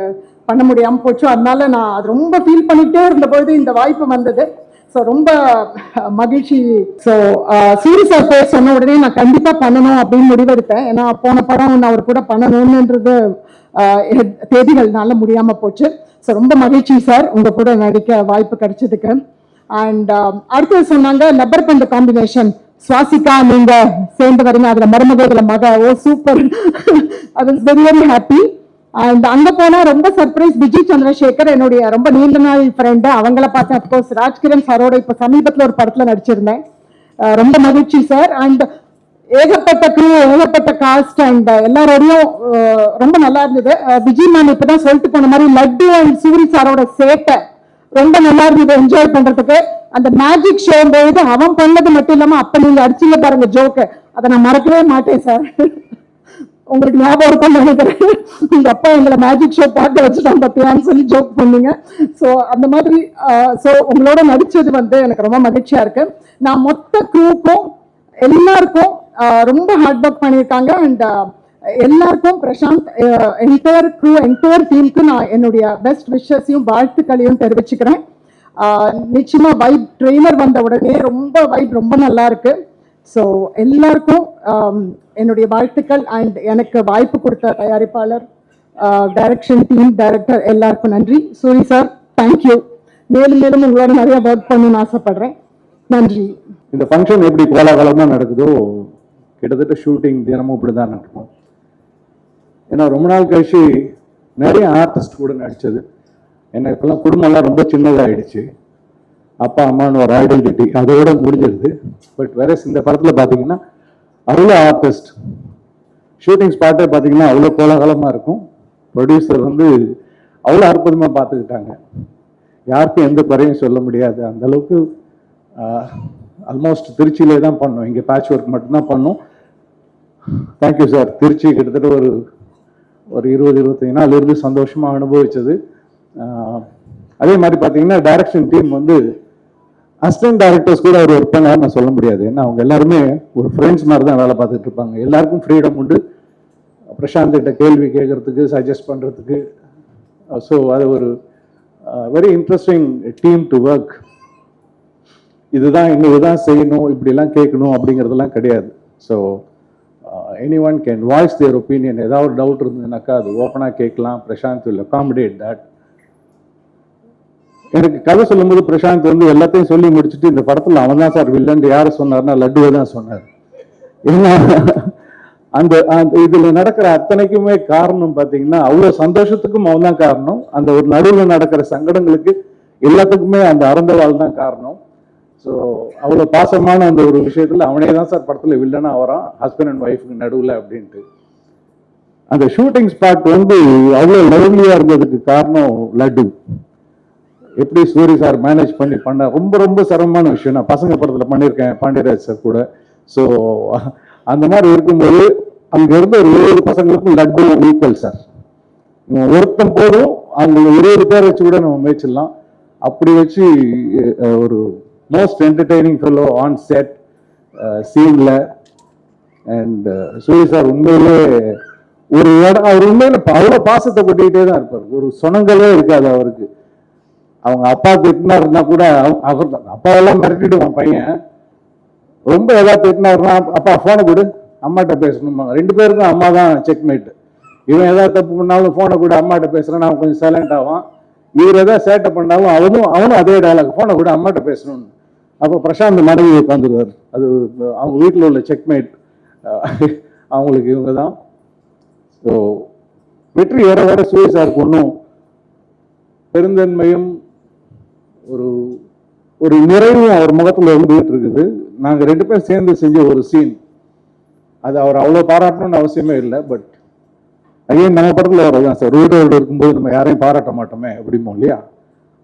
பண்ண முடியாமல் போச்சு. அதனால நான் அது ரொம்ப ஃபீல் பண்ணிகிட்டே இருந்த பொழுது இந்த வாய்ப்பு வந்தது. ஸோ ரொம்ப மகிழ்ச்சி. ஸோ சூரி சார் பேர் சொன்ன உடனே நான் கண்டிப்பாக பண்ணணும் அப்படின்னு முடிவெடுத்தேன். ஏன்னா போன படம் நான் அவர் கூட பண்ணணும்ன்றது தேதிகள்னால முடியாமல் போச்சு. ஸோ ரொம்ப மகிழ்ச்சி சார் உங்கள் கூட நடிக்க வாய்ப்பு கிடைச்சதுக்கு. அண்ட் அடுத்தது சொன்னாங்க லப்பர் பந்து காம்பினேஷன் சுவாசிகா நீங்க சேர்ந்து வரீங்க, அதுல மருமகளை மக. Oh super, I was very very happy. And அங்க போனா ரொம்ப சர்ப்ரைஸ். விஜய் சந்திரசேகர் என்னுடைய ரொம்ப நீண்ட நாள் ஃப்ரெண்டு, அவங்கள பார்த்தேன். அப்கோர்ஸ் ராஜ்கிரண் சாரோட இப்ப சமீபத்தில் ஒரு படத்துல நடிச்சிருந்தேன். ரொம்ப மகிழ்ச்சி சார். அண்ட் ஏகப்பட்ட க்ரூ, ஏகப்பட்ட காஸ்ட் அண்ட் எல்லாரோடையும் ரொம்ப நல்லா இருந்தது. விஜய் மேம் இப்பதான் சொல்லிட்டு போன மாதிரி லட்டு அண்ட் சூரி சாரோட சேட்டை ரொம்ப நல்லா இருந்தது என்ஜாய் பண்றதுக்கு. அந்த மேஜிக் ஷோ போது அவன் பண்ணது மட்டும் இல்லாம அப்ப நீங்க அடிச்சீங்க பாருங்க ஜோக்கு, அதை நான் மறக்கவே மாட்டேன் சார். உங்களுக்கு ஞாபகம் இருக்கும்னு நினைக்கிறேன். உங்க அப்பா எங்களை மேஜிக் ஷோ பார்க்க வச்சுட்டான் பத்தியான்னு சொல்லி ஜோக் பண்ணீங்க. ஸோ அந்த மாதிரி ஸோ உங்களோட நடிச்சது எனக்கு ரொம்ப மகிழ்ச்சியா இருக்கு. நான் மொத்த க்ரூக்கும் எல்லாருக்கும் ரொம்ப ஹார்ட் ஒர்க் பண்ணியிருக்காங்க. அண்ட் எல்லாருக்கும் பிரசாந்த் என்டையர் க்ரூ என்டையர் டீமுக்கு நான் என்னுடைய பெஸ்ட் விஷஸையும் வாழ்த்துக்களையும் தெரிவிச்சுக்கிறேன். நிச்சயமா வைப் ட்ரெய்லர் வந்த உடனே வைப் ரொம்ப நல்லா இருக்கு. ஸோ எல்லாருக்கும் என்னுடைய வாழ்த்துக்கள். அண்ட் எனக்கு வாய்ப்பு கொடுத்த தயாரிப்பாளர், டைரக்ஷன் டீம், டைரக்டர் எல்லாருக்கும் நன்றி. Soori sir thank you. மேலும் மேலும் உங்களோட நிறைய ஒர்க் பண்ணணும்னு ஆசைப்படுறேன். நன்றி. இந்த ஃபங்க்ஷன் எப்படி கோலாகலமாக நடக்குதோ கிட்டத்தட்ட ஷூட்டிங் தினமும் இப்படி தான் நடக்கும். ஏன்னா ரொம்ப நாள் கழிச்சு நிறைய ஆர்டிஸ்ட் கூட நடித்தது. எனக்கு இப்போல்லாம் குடும்பம்லாம் ரொம்ப சின்னதாகிடுச்சு. அப்பா அம்மான்னு ஒரு ஐடென்டிட்டி அதோட முடிஞ்சிருது. பட் வேற இந்த படத்தில் பார்த்தீங்கன்னா அவ்வளோ ஆர்டிஸ்ட், ஷூட்டிங் ஸ்பாட்டே பார்த்தீங்கன்னா அவ்வளோ கோலாகலமாக இருக்கும். ப்ரொடியூசர் அவ்வளோ அற்புதமாக பார்த்துக்கிட்டாங்க. யாருக்கும் எந்த குறையும் சொல்ல முடியாது. அந்தளவுக்கு ஆல்மோஸ்ட் திருச்சியிலே தான் பண்ணோம், இங்கே பேட்ச் ஒர்க் மட்டும்தான் பண்ணோம். Thank you sir. திருச்சி கிட்டத்தட்ட ஒரு 20-25 நாள் இருந்து சந்தோஷமாக அனுபவிச்சது. அதே மாதிரி பார்த்தீங்கன்னா டைரக்ஷன் டீம் அசிஸ்டன்ட் டைரக்டர்ஸ் கூட அவர் ஒர்க் பண்ணாரு நான் சொல்ல முடியாது. ஏன்னா அவங்க எல்லாருமே ஒரு ஃப்ரெண்ட்ஸ் மாதிரி தான் வேலை பார்த்துட்டு இருப்பாங்க. எல்லாருக்கும் ஃப்ரீடம் உண்டு பிரசாந்த் கிட்ட கேள்வி கேட்கறதுக்கு, சஜஸ்ட் பண்ணுறதுக்கு. ஸோ அது ஒரு very interesting team to work. இதுதான் செய்யணும், இப்படிலாம் கேட்கணும் அப்படிங்கிறதெல்லாம் கிடையாது. So any one can voice their opinion. ஏதாவது ஒரு டவுட் இருந்ததுனாக்கா அது ஓப்பனாக கேட்கலாம். Prasanth will accommodate that. எனக்கு கதை சொல்லும்போது பிரசாந்த் வந்து எல்லாத்தையும் சொல்லி முடிச்சுட்டு இந்த படத்தில் அவன் தான் சார் வில்லன் யாரை சொன்னார்னா லட்டுவை தான் சொன்னார். ஏன்னா அந்த இதுல நடக்கிற அத்தனைக்குமே காரணம் பார்த்தீங்கன்னா அவ்வளோ சந்தோஷத்துக்கும் அவன் தான் காரணம். அந்த ஒரு நடுவில் நடக்கிற சங்கடங்களுக்கு எல்லாத்துக்குமே அந்த அறந்தவாள் தான் காரணம். ஸோ அவ்வளோ பாசமான அந்த ஒரு விஷயத்தில் அவனே தான் சார் படத்தில் வில்லனாக வரான், ஹஸ்பண்ட் அண்ட் ஒய்ஃபுக்கு நடுவில் அப்படின்ட்டு. அந்த ஷூட்டிங் ஸ்பாட் வந்து அவ்வளோ லவ்லியாக இருந்ததுக்கு காரணம் லட்டு. எப்படி சூரி சார் மேனேஜ் பண்ண ரொம்ப ரொம்ப சிரமமான விஷயம். நான் பசங்க படத்தில் பண்ணியிருக்கேன் பாண்டியராஜ் சார் கூட. ஸோ அந்த மாதிரி இருக்கும்போது அங்க இருந்த ஒரு 20 பசங்களுக்கும் லட்டு ஈக்குவல் சார். ஒருத்தம் போதும் அவங்க 20 பேர் வச்சு கூட நம்ம மேய்ச்சிடலாம். அப்படி வச்சு ஒரு most entertaining fellow on set சீன்ல. அண்ட் சூரி சார் உண்மையிலே ஒரு இடம் அவர் உண்மையில அவ்வளோ பாசத்தை கொட்டிக்கிட்டே தான் இருப்பார். ஒரு சொனங்களே இருக்காது அவருக்கு. அவங்க அப்பா திட்டினாருன்னா கூட அவர் அப்பாவெல்லாம் மிரட்டிடுவான் பையன். ரொம்ப ஏதாவது திட்டினாருன்னா அப்பா ஃபோனை கொடு அம்மாட்ட பேசணுமா. 2 பேருக்கும் அம்மா தான் செக்மேட். இவன் ஏதாவது தப்பு பண்ணாலும் ஃபோனை கூட அம்மாட்ட பேசுறான்னு அவன் கொஞ்சம் சைலண்ட் ஆவான். இவர் ஏதாவது சேட்டை பண்ணாலும் அவனும் அதே டயலாக் ஃபோனை கூட அம்மாட்ட பேசணும்னு. அப்போ பிரசாந்த் மனைவி உட்காந்துருவார். அது அவங்க வீட்டில் உள்ள செக்மேட். அவங்களுக்கு இவங்க தான். ஸோ வெற்றி வர வர சூரிய சாருக்கு ஒன்றும் பெருந்தன்மையும் ஒரு நிறைவும் அவர் முகத்தில் இருந்துகிட்டு இருக்குது. நாங்கள் 2 பேரும் சேர்ந்து செஞ்ச ஒரு சீன் அது அவர் அவ்வளோ பாராட்டணும்னு அவசியமே இல்லை. பட் அகைன் நம்ம படத்தில் வரதான் சார், ரூடோடு இருக்கும்போது நம்ம யாரையும் பாராட்ட மாட்டோமே அப்படிமோ இல்லையா.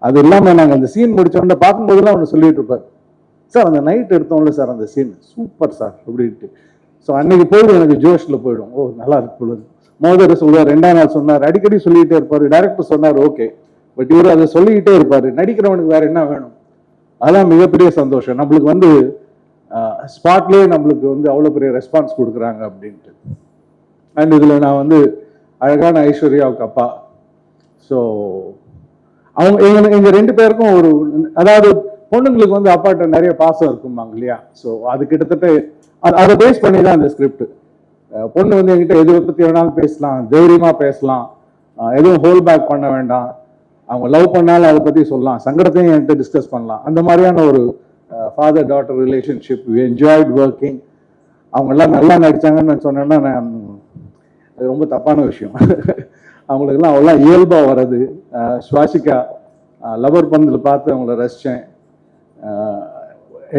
அது இல்லாமல் நாங்கள் அந்த சீன் முடிச்சோடனே பார்க்கும்போதெல்லாம் ஒன்று சொல்லிட்டு இருப்பார், சார் அந்த நைட் எடுத்தோம்ல சார் அந்த சீன் சூப்பர் சார் அப்படின்ட்டு. ஸோ அன்னைக்கு போயிடும் எனக்கு ஜோஷில் போயிடும். ஓ நல்லா இருக்கு பொழுது மோதர் சொல்லுவார், 2ஆம் நாள் சொன்னார், அடிக்கடி சொல்லிக்கிட்டே இருப்பார். டைரக்டர் சொன்னார் ஓகே, பட் இவர் அதை சொல்லிக்கிட்டே இருப்பார். நடிக்கிறவனுக்கு வேற என்ன வேணும்? அதான் மிகப்பெரிய சந்தோஷம். நம்மளுக்கு வந்து ஸ்பாட்லேயே நம்மளுக்கு வந்து அவ்வளோ பெரிய ரெஸ்பான்ஸ் கொடுக்குறாங்க அப்படின்ட்டு. அண்ட் இதில் நான் வந்து அழகான ஐஸ்வர்யாவுக்கு அப்பா. ஸோ அவங்க எங்கள் 2 பேருக்கும் ஒரு அதாவது பொண்ணுங்களுக்கு வந்து அப்பாட்ட நிறைய பாசம் இருக்குமாங்க இல்லையா. ஸோ அது கிட்டத்தட்ட அதை பேஸ் பண்ணி தான் அந்த ஸ்கிரிப்ட். பொண்ணு வந்து என்கிட்ட எது பற்றி வேணாலும் பேசலாம், தைரியமாக பேசலாம், எதுவும் ஹோல் பேக் பண்ண வேண்டாம். அவங்க லவ் பண்ணாலும் அதை பற்றி சொல்லலாம், சங்கடத்தையும் என்கிட்ட டிஸ்கஸ் பண்ணலாம். அந்த மாதிரியான ஒரு father daughter relationship. We enjoyed working. அவங்க எல்லாம் நல்லா நடிச்சாங்கன்னு சொன்னேன்னா நான் அது ரொம்ப தப்பான விஷயம். அவங்களுக்கெல்லாம் அவ்வளோ இயல்பாக வர்றது. ஸ்வாசிகா லவர் பந்தில் பார்த்து அவங்கள ரசித்தேன்.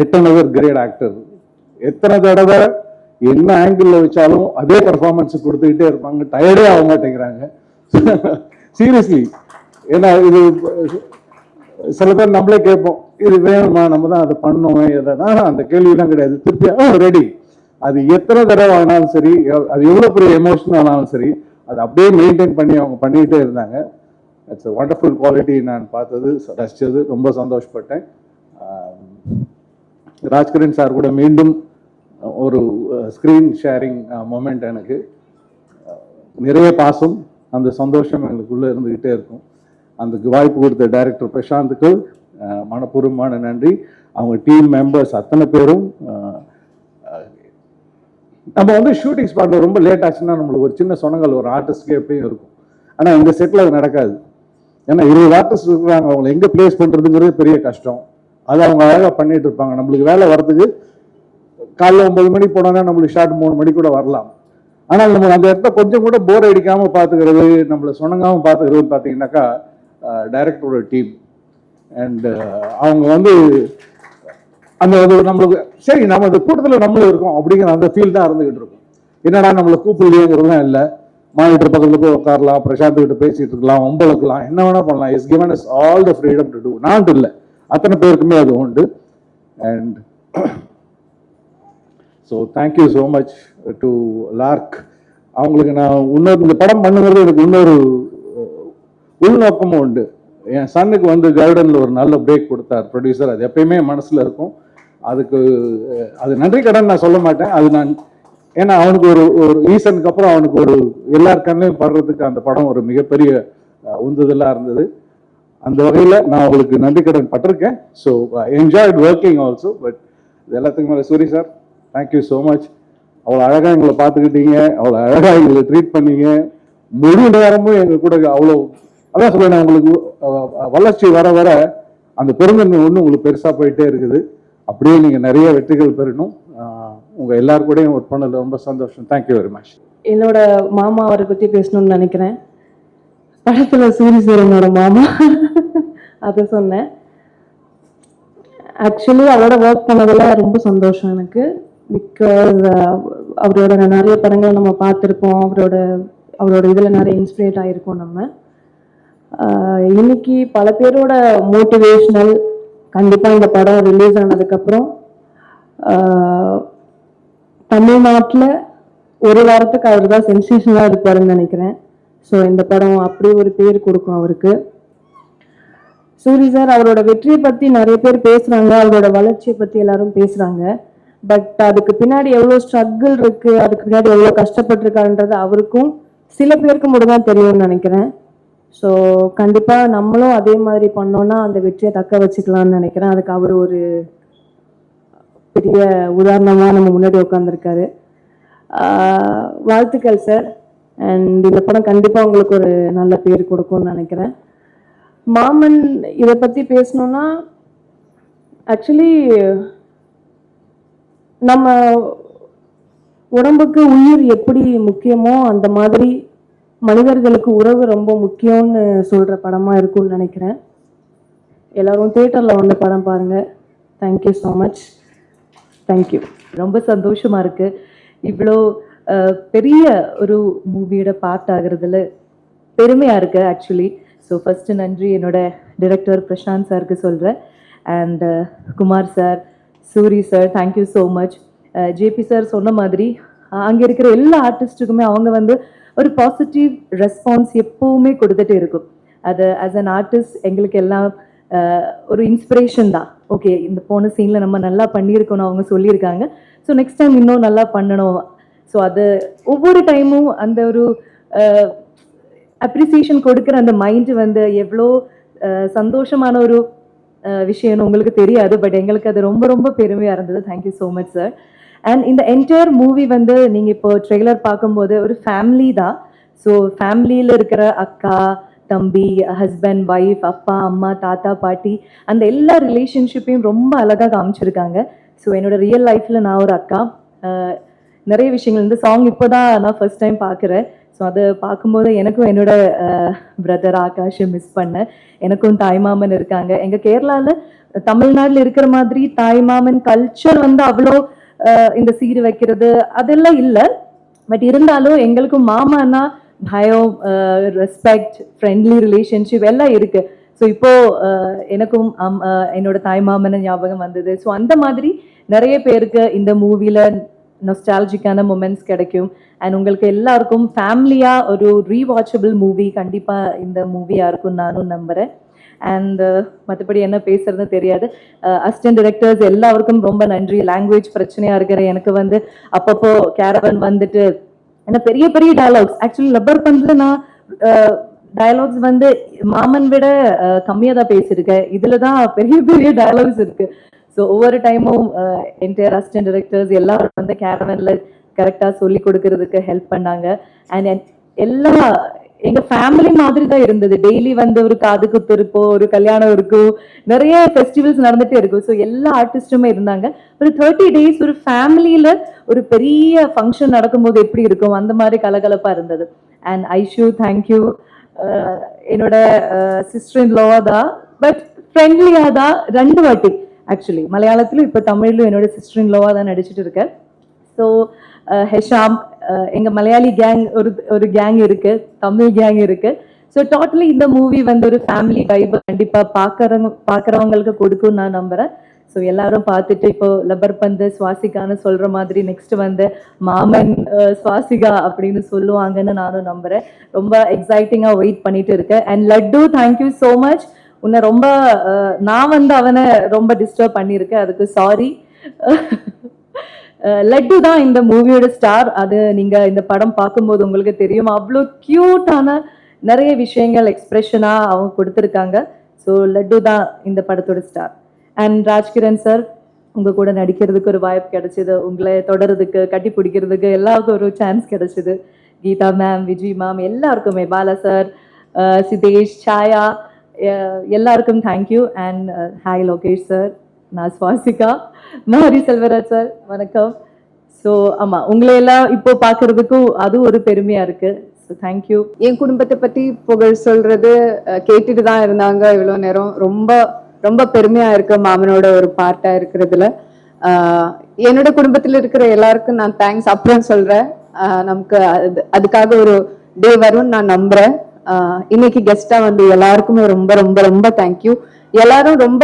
8 கிரேட் ஆக்டர். எத்தனை தடவை என்ன ஆங்கிள் வச்சாலும் அதே பர்ஃபார்மன்ஸ் கொடுத்துக்கிட்டே இருப்பாங்க, டயர்டே ஆக மாட்டேங்கிறாங்க சீரியஸ்லி. ஏன்னா இது சில பேர் நம்மளே கேட்போம், இது வேணுமா, நம்ம தான் அதை பண்ணோம் எதனா, அந்த கேள்வியெல்லாம் கிடையாது. திருப்பியா ரெடி. அது எத்தனை தடவை ஆனாலும் சரி, அது எவ்வளோ பெரிய எமோஷனல் ஆனாலும் சரி, அதை அப்படியே மெயின்டைன் பண்ணி அவங்க பண்ணிக்கிட்டே இருந்தாங்க. It's a wonderful quality. நான் பார்த்தது ரசித்தது ரொம்ப சந்தோஷப்பட்டேன். ராஜ்கிரண் சார் கூட மீண்டும் ஒரு ஸ்க்ரீன் ஷேரிங் மொமெண்ட். எனக்கு நிறைய பாசம், அந்த சந்தோஷம் எங்களுக்குள்ளே இருந்துக்கிட்டே இருக்கும். அந்த வாய்ப்பு கொடுத்த டைரக்டர் பிரசாந்துக்கு மனப்பூர்வமான நன்றி. அவங்க டீம் மெம்பர்ஸ் அத்தனை பேரும். நம்ம வந்து ஷூட்டிங் ஸ்பாட்டில் ரொம்ப லேட் ஆச்சுன்னா நம்மளுக்கு ஒரு சின்ன சொனங்கள் ஒரு ஆர்டிஸ்ட்கே எப்பயும் இருக்கும். ஆனால் இந்த செட்டில் அது நடக்காது. ஏன்னா 20 ஆர்டிஸ்ட் இருக்கிறாங்க, அவங்களை எங்கே பிளேஸ் பண்ணுறதுங்கிறது பெரிய கஷ்டம். அதை அவங்க அழகாக பண்ணிட்டு இருப்பாங்க. நம்மளுக்கு வேலை வரதுக்கு காலைல 9 மணி போனோன்னா நம்மளுக்கு ஷார்ட் 3 மணி கூட வரலாம். ஆனால் நம்ம அந்த இடத்த கொஞ்சம் கூட போர் அடிக்காமல் பார்த்துக்கிறது, நம்மளை சொன்னங்காமல் பார்த்துக்கிறது பார்த்தீங்கன்னாக்கா டைரக்டரோட டீம். அண்ட் அவங்க வந்து அந்த நம்மளுக்கு சரி நம்ம அந்த கூட்டத்தில் நம்மளும் இருக்கோம் அப்படிங்கிற அந்த ஃபீல் தான் இருந்துகிட்டு இருக்கும். என்னடா நம்மளை கூப்பிடலையேங்கிறதுலாம் இல்லை. மானிட்டர் பக்கத்தில் போய் உட்காரலாம், பிரசாந்த் கிட்ட பேசிட்டு இருக்கலாம், ஒம்பளுக்கலாம், என்ன வேணா பண்ணலாம். Is given us all the freedom to do. நான் இல்லை, அத்தனை பேருக்குமே அது உண்டு. And so thank you so much to Lark. அவங்களுக்கு நான் இன்னொரு இந்த படம் பண்ணுங்கிறது எனக்கு இன்னொரு உள்நோக்கமும் உண்டு. என் சன்னுக்கு வந்து கார்டனில் ஒரு நல்ல பிரேக் கொடுத்தார் ப்ரொடியூசர். அது எப்பயுமே மனசில் இருக்கும். அதுக்கு அது நன்றி கடன் நான் சொல்ல மாட்டேன். அது நான் ஏன்னா அவனுக்கு ஒரு ரீசனுக்கு அப்புறம் அவனுக்கு ஒரு எல்லார் கண்ணையும் படுறதுக்கு அந்த படம் ஒரு மிகப்பெரிய உந்துதலாக இருந்தது. அந்த வகையில் நான் உங்களுக்கு நன்றி கடன் பட்டிருக்கேன். So enjoyed working also. But இது எல்லாத்துக்கும் மேலே Suri sir, thank you so much. அவ்வளோ அழகாக எங்களை பார்த்துக்கிட்டீங்க, அவ்வளோ அழகாக எங்களை ட்ரீட் பண்ணீங்க. முழு நேரமும் எங்கள் கூட அவ்வளோ, அதான் சொல்லுவேன், உங்களுக்கு வளர்ச்சி வர வர அந்த பெருந்தன்மை ஒன்று உங்களுக்கு பெருசாக போயிட்டே இருக்குது. அப்படியே நீங்கள் நிறைய வெற்றிகள் பெறணும். உங்கள் எல்லாரு கூடயும் ஒர்க் பண்ணதில் ரொம்ப சந்தோஷம். Thank you very much. என்னோட மாமா அவரை பற்றி பேசணும்னு நினைக்கிறேன். படத்தில் சூரி சார் என்னோட மாமா, அதை சொன்னேன். ஆக்சுவலி அவரோட ஒர்க் பண்ணதில் ரொம்ப சந்தோஷம் எனக்கு. பிகாஸ் அவரோட நிறைய படங்கள் நம்ம பார்த்துருப்போம். அவரோட இதில் நிறைய இன்ஸ்பிரேட் ஆகிருக்கோம் நம்ம. இன்னைக்கு பல பேரோட மோட்டிவேஷ்னல். கண்டிப்பாக இந்த படம் ரிலீஸ் ஆனதுக்கப்புறம் தமிழ்நாட்டில் ஒரு வாரத்துக்கு அவர் தான் சென்சேஷனாக இருப்பாருன்னு நினைக்கிறேன். ஸோ இந்த படம் அப்படி ஒரு பேர் கொடுக்கும் அவருக்கு. சூரி சார் அவரோட வெற்றியை பற்றி நிறைய பேர் பேசுகிறாங்க, அவரோட வளர்ச்சியை பற்றி எல்லாரும் பேசுகிறாங்க. பட் அதுக்கு பின்னாடி எவ்வளோ ஸ்ட்ரகிள் இருக்குது, அதுக்கு பின்னாடி எவ்வளோ கஷ்டப்பட்டிருக்காருன்றது அவருக்கும் சில பேருக்கு மட்டும் தான் தெரியும்னு நினைக்கிறேன். ஸோ கண்டிப்பாக நம்மளும் அதே மாதிரி பண்ணோன்னா அந்த வெற்றியை தக்க வச்சுக்கலாம்னு நினைக்கிறேன். அதுக்கு அவர் ஒரு பெரிய உதாரணமாக நம்ம முன்னாடி உட்காந்துருக்காரு. வாழ்த்துக்கள் சார். அண்ட் இந்த படம் கண்டிப்பாக உங்களுக்கு ஒரு நல்ல பேர் கொடுக்கும்னு நினைக்கிறேன். மாமன் இதை பற்றி பேசணுன்னா, ஆக்சுவலி நம்ம உடம்புக்கு உயிர் எப்படி முக்கியமோ அந்த மாதிரி மனிதர்களுக்கு உறவு ரொம்ப முக்கியம்னு சொல்கிற படமாக இருக்கும்னு நினைக்கிறேன். எல்லோரும் தியேட்டரில் வந்து படம் பாருங்கள். Thank you so much. தேங்க்யூ. ரொம்ப சந்தோஷமாக இருக்குது. இவ்வளோ பெரிய ஒரு மூவியோட பார்ட் ஆகிறதுல பெருமையாக இருக்குது ஆக்சுவலி. ஸோ ஃபஸ்ட்டு நன்றி என்னோட டைரக்டர் பிரசாந்த் சாருக்கு சொல்கிறேன். And Kumar sir, Soori sir, thank you so much. JP sir சொன்ன மாதிரி அங்கே இருக்கிற எல்லா ஆர்டிஸ்ட்டுக்குமே அவங்க வந்து ஒரு பாசிட்டிவ் ரெஸ்பான்ஸ் எப்போவுமே கொடுத்துட்டு இருக்கும். அது ஆஸ் அன் ஆர்டிஸ்ட் எங்களுக்கு எல்லாம் ஒரு இன்ஸ்பிரேஷன் தான். ஓகே, இந்த போன சீனில் நம்ம நல்லா பண்ணியிருக்கணும் அவங்க சொல்லியிருக்காங்க, ஸோ நெக்ஸ்ட் டைம் இன்னும் நல்லா பண்ணணும். ஸோ அது ஒவ்வொரு டைமும் அந்த ஒரு அப்ரிசியேஷன் கொடுக்குற அந்த மைண்டு வந்து எவ்வளோ சந்தோஷமான ஒரு விஷயம்னு உங்களுக்கு தெரியாது. பட் எங்களுக்கு அது ரொம்ப ரொம்ப பெருமையாக இருந்தது. Thank you so much sir. And இந்த என்டையர் மூவி வந்து நீங்கள் இப்போ ட்ரெய்லர் பார்க்கும்போது ஒரு ஃபேமிலி தான். ஸோ ஃபேமிலியில் இருக்கிற அக்கா, தம்பி, ஹஸ்பண்ட், ஒய்ஃப், அப்பா, அம்மா, தாத்தா, பாட்டி, அந்த எல்லா ரிலேஷன்ஷிப்பையும் ரொம்ப அழகாக காமிச்சிருக்காங்க. ஸோ என்னோட ரியல் லைஃப்பில் நான் ஒரு அக்கா, நிறைய விஷயங்கள் இந்த சாங் இப்போ தான் நான் ஃபர்ஸ்ட் டைம் பார்க்குறேன். ஸோ அதை பார்க்கும்போது எனக்கும் என்னோட பிரதர் ஆகாஷை மிஸ் பண்ணேன். எனக்கும் தாய்மாமன் இருக்காங்க. எங்கள் கேரளாவில் தமிழ்நாட்டில் இருக்கிற மாதிரி தாய்மாமன் கல்ச்சர் வந்து அவ்வளோ இந்த சீர் வைக்கிறது அதெல்லாம் இல்லை. பட் இருந்தாலும் எங்களுக்கும் மாமானா பயம், ரெஸ்பெக்ட், ஃப்ரெண்ட்லி ரிலேஷன்ஷிப் எல்லாம் இருக்குது. ஸோ இப்போது எனக்கும் என்னோட தாய்மாமனை ஞாபகம் வந்தது. ஸோ அந்த மாதிரி நிறைய பேருக்கு இந்த மூவியில் நொஸ்டாலஜிக்கான மொமெண்ட்ஸ் கிடைக்கும். அண்ட் உங்களுக்கு எல்லாருக்கும் ஃபேமிலியாக ஒரு ரீவாச்சபிள் மூவி கண்டிப்பாக இந்த மூவியாக இருக்கும்னு நானும் நம்புகிறேன். அண்ட் மற்றபடி என்ன பேசுறதுன்னு தெரியாது. அசிஸ்டன்ட் டைரக்டர்ஸ் எல்லாருக்கும் ரொம்ப நன்றி. லாங்குவேஜ் பிரச்சனையாக இருக்கிற எனக்கு வந்து அப்பப்போ கேரவன் வந்துட்டு ஏன்னா பெரிய பெரிய டயலாக்ஸ் ஆக்சுவலி லப்பர் பண்ணுறது நான் டயலாக்ஸ் வந்து மாமன் விட கம்மியாக தான் பேசியிருக்கேன். இதில் தான் பெரிய பெரிய டயலாக்ஸ் இருக்குது. ஸோ ஒவ்வொரு டைமும் என்டையர் அசிஸ்டன்ட் டைரக்டர்ஸ் எல்லாரும் வந்து கேரவனில் கரெக்டாக சொல்லி கொடுக்கறதுக்கு ஹெல்ப் பண்ணாங்க. அண்ட் எல்லா எங்கள் ஃபேமிலி மாதிரி தான் இருந்தது. டெய்லி வந்து ஒரு காது குத்து இருப்போம், ஒரு கல்யாணம் இருக்கும், நிறைய ஃபெஸ்டிவல்ஸ் நடந்துகிட்டே இருக்கும். ஸோ எல்லா ஆர்டிஸ்ட்டுமே இருந்தாங்க. ஒரு 30 days ஒரு ஃபேமிலியில் ஒரு பெரிய ஃபங்க்ஷன் நடக்கும்போது எப்படி இருக்கும் அந்த மாதிரி கலகலப்பாக இருந்தது. And Aishu, thank you. என்னோட சிஸ்டர் இன் லோவா தான், பட் ஃப்ரெண்ட்லியாக தான் 2 வாட்டி ஆக்சுவலி மலையாளத்திலும் இப்போ தமிழ்லையும் என்னோட சிஸ்டர் இன் லோவா தான் நடிச்சிட்டு இருக்கேன். ஸோ ஹெஷாம், எங்கள் மலையாளி கேங் ஒரு கேங் இருக்குது, தமிழ் கேங் இருக்குது. ஸோ டோட்டலி இந்த மூவி வந்து ஒரு ஃபேமிலி வைப் கண்டிப்பாக பார்க்குறவங்களுக்கு கொடுக்கும்னு நான் நம்புகிறேன். ஸோ எல்லாரும் பார்த்துட்டு இப்போ லப்பர் பந்து சுவாசிகான்னு சொல்ற மாதிரி நெக்ஸ்ட் வந்து மாமன் சுவாசிகா அப்படின்னு சொல்லுவாங்கன்னு நானும் நம்புறேன். ரொம்ப எக்ஸைட்டிங்காக வெயிட் பண்ணிட்டு இருக்கேன். And laddu, thank you so much. உன்னை ரொம்ப நான் வந்து அவனை ரொம்ப டிஸ்டர்ப் பண்ணியிருக்கேன், அதுக்கு சாரி. லட்டு தான் இந்த மூவியோட ஸ்டார். அது நீங்க இந்த படம் பார்க்கும்போது உங்களுக்கு தெரியும். அவ்வளோ கியூட்டான நிறைய விஷயங்கள் எக்ஸ்பிரஷனா அவங்க கொடுத்துருக்காங்க. ஸோ லட்டு தான் இந்த படத்தோட ஸ்டார். அண்ட் ராஜ்கிரண் சார், உங்க கூட நடிக்கிறதுக்கு ஒரு வாய்ப்பு கிடைச்சது, உங்களை தொடர்றதுக்கு கட்டி பிடிக்கிறதுக்கு எல்லாருக்கும் ஒரு சான்ஸ் கிடைச்சது. கீதா மேம், விஜய் மேம், எல்லாருக்குமே, பாலா சார், சிதேஷ், சாயா, எல்லாருக்கும் thank you. And hi Lokesh sir, நான் சுவாசிகா. மாரி செல்வராஜ் சார், வணக்கம். ஸோ ஆமாம், உங்களை எல்லாம் இப்போ பார்க்கறதுக்கும் அது ஒரு பெருமையாக இருக்குது. So thank you. என் குடும்பத்தை பற்றி புகழ் சொல்கிறது கேட்டுட்டு தான் இருந்தாங்க இவ்வளோ நேரம். ரொம்ப ரொம்ப பெருமையாக இருக்கு மாமனோட ஒரு பார்ட்டாக இருக்கிறதுல. என்னோட குடும்பத்தில் இருக்கிற எல்லாருக்கும் நான் தேங்க்ஸ் அப்புறம் சொல்கிறேன். நமக்கு அதுக்காக ஒரு டே வரும்னு நான் நம்புகிறேன். இன்னைக்கு கெஸ்ட்டாக வந்து எல்லாருக்குமே ரொம்ப ரொம்ப ரொம்ப தேங்க்யூ. எல்லாரும் ரொம்ப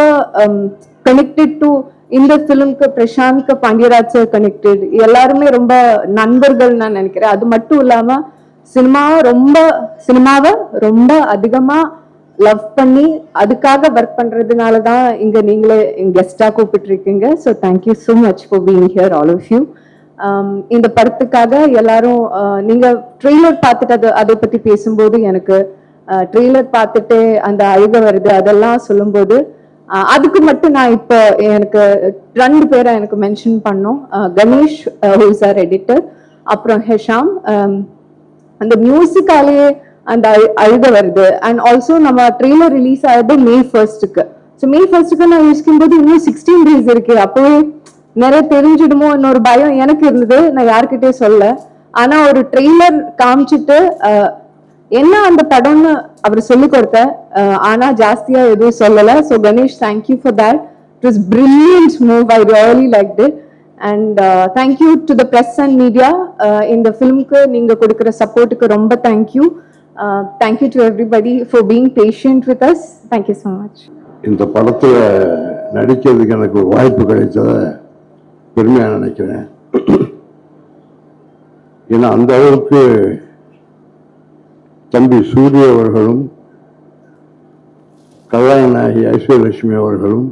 கனெக்டட் டு இந்த ஃபிலிம்க்கு, பிரசாந்த்க்கு, பாண்டியராஜ் சார் கனெக்டட். எல்லாருமே ரொம்ப நண்பர்கள் நான் நினைக்கிறேன். அது மட்டும் இல்லாம சினிமாவை ரொம்ப அதிகமா லவ் பண்ணி அதுக்காக ஒர்க் பண்றதுனால தான் இங்க நீங்களே கெஸ்டா கூப்பிட்டு இருக்கீங்க. So thank you so much for being here all of you. இந்த படத்துக்காக எல்லாரும் நீங்க ட்ரெய்லர் பார்த்துட்டு அதை பத்தி பேசும்போது எனக்கு ட்ரெய்லர் பார்த்துட்டு அந்த அழுக வருது அதெல்லாம் சொல்லும்போது அதுக்கு மட்டும் நான் இப்போ எனக்கு 2 பேரை எனக்கு மென்ஷன் பண்ணோம். கணேஷ் ஹூஸ் ஆர் எடிட்டர், அப்புறம் ஹெஷாம். அந்த மியூசிக்காலேயே அந்த அழுக வருது. அண்ட் ஆல்சோ நம்ம ட்ரெய்லர் ரிலீஸ் ஆகுது May 1st. So May 1st நான் யோசிக்கும் போது இன்னும் 16 days இருக்கு, அப்பவே நிறைய தெரிஞ்சிடுமோ இன்னொரு பயம் எனக்கு இருந்தது. நான் யார்கிட்டயே சொல்ல. ஆனா ஒரு ட்ரெய்லர் காமிச்சிட்டு என்ன அந்த படம்னு அவர் சொல்லி கொடுத்த, ஆனா ஜாஸ்தியா எதுவும் சொல்லல. So Ganesh, thank you for that. It was brilliant move. I really liked it. And thank you to the press and media. இந்த ஃபிலிம்க்கு நீங்க கொடுக்குற சப்போர்ட்டுக்கு ரொம்ப thank you. Thank you to everybody for being patient with us. Thank you so much. இந்த படத்துல நடிக்கிறதுக்கு எனக்கு ஒரு வாய்ப்பு கிடைச்சத பெருமையா நினைக்கிறேன். ஏன்னா அந்த அளவுக்கு தம்பி சூரிய அவர்களும் கதாநாயகி ஐஸ்வர்யலட்சுமி அவர்களும்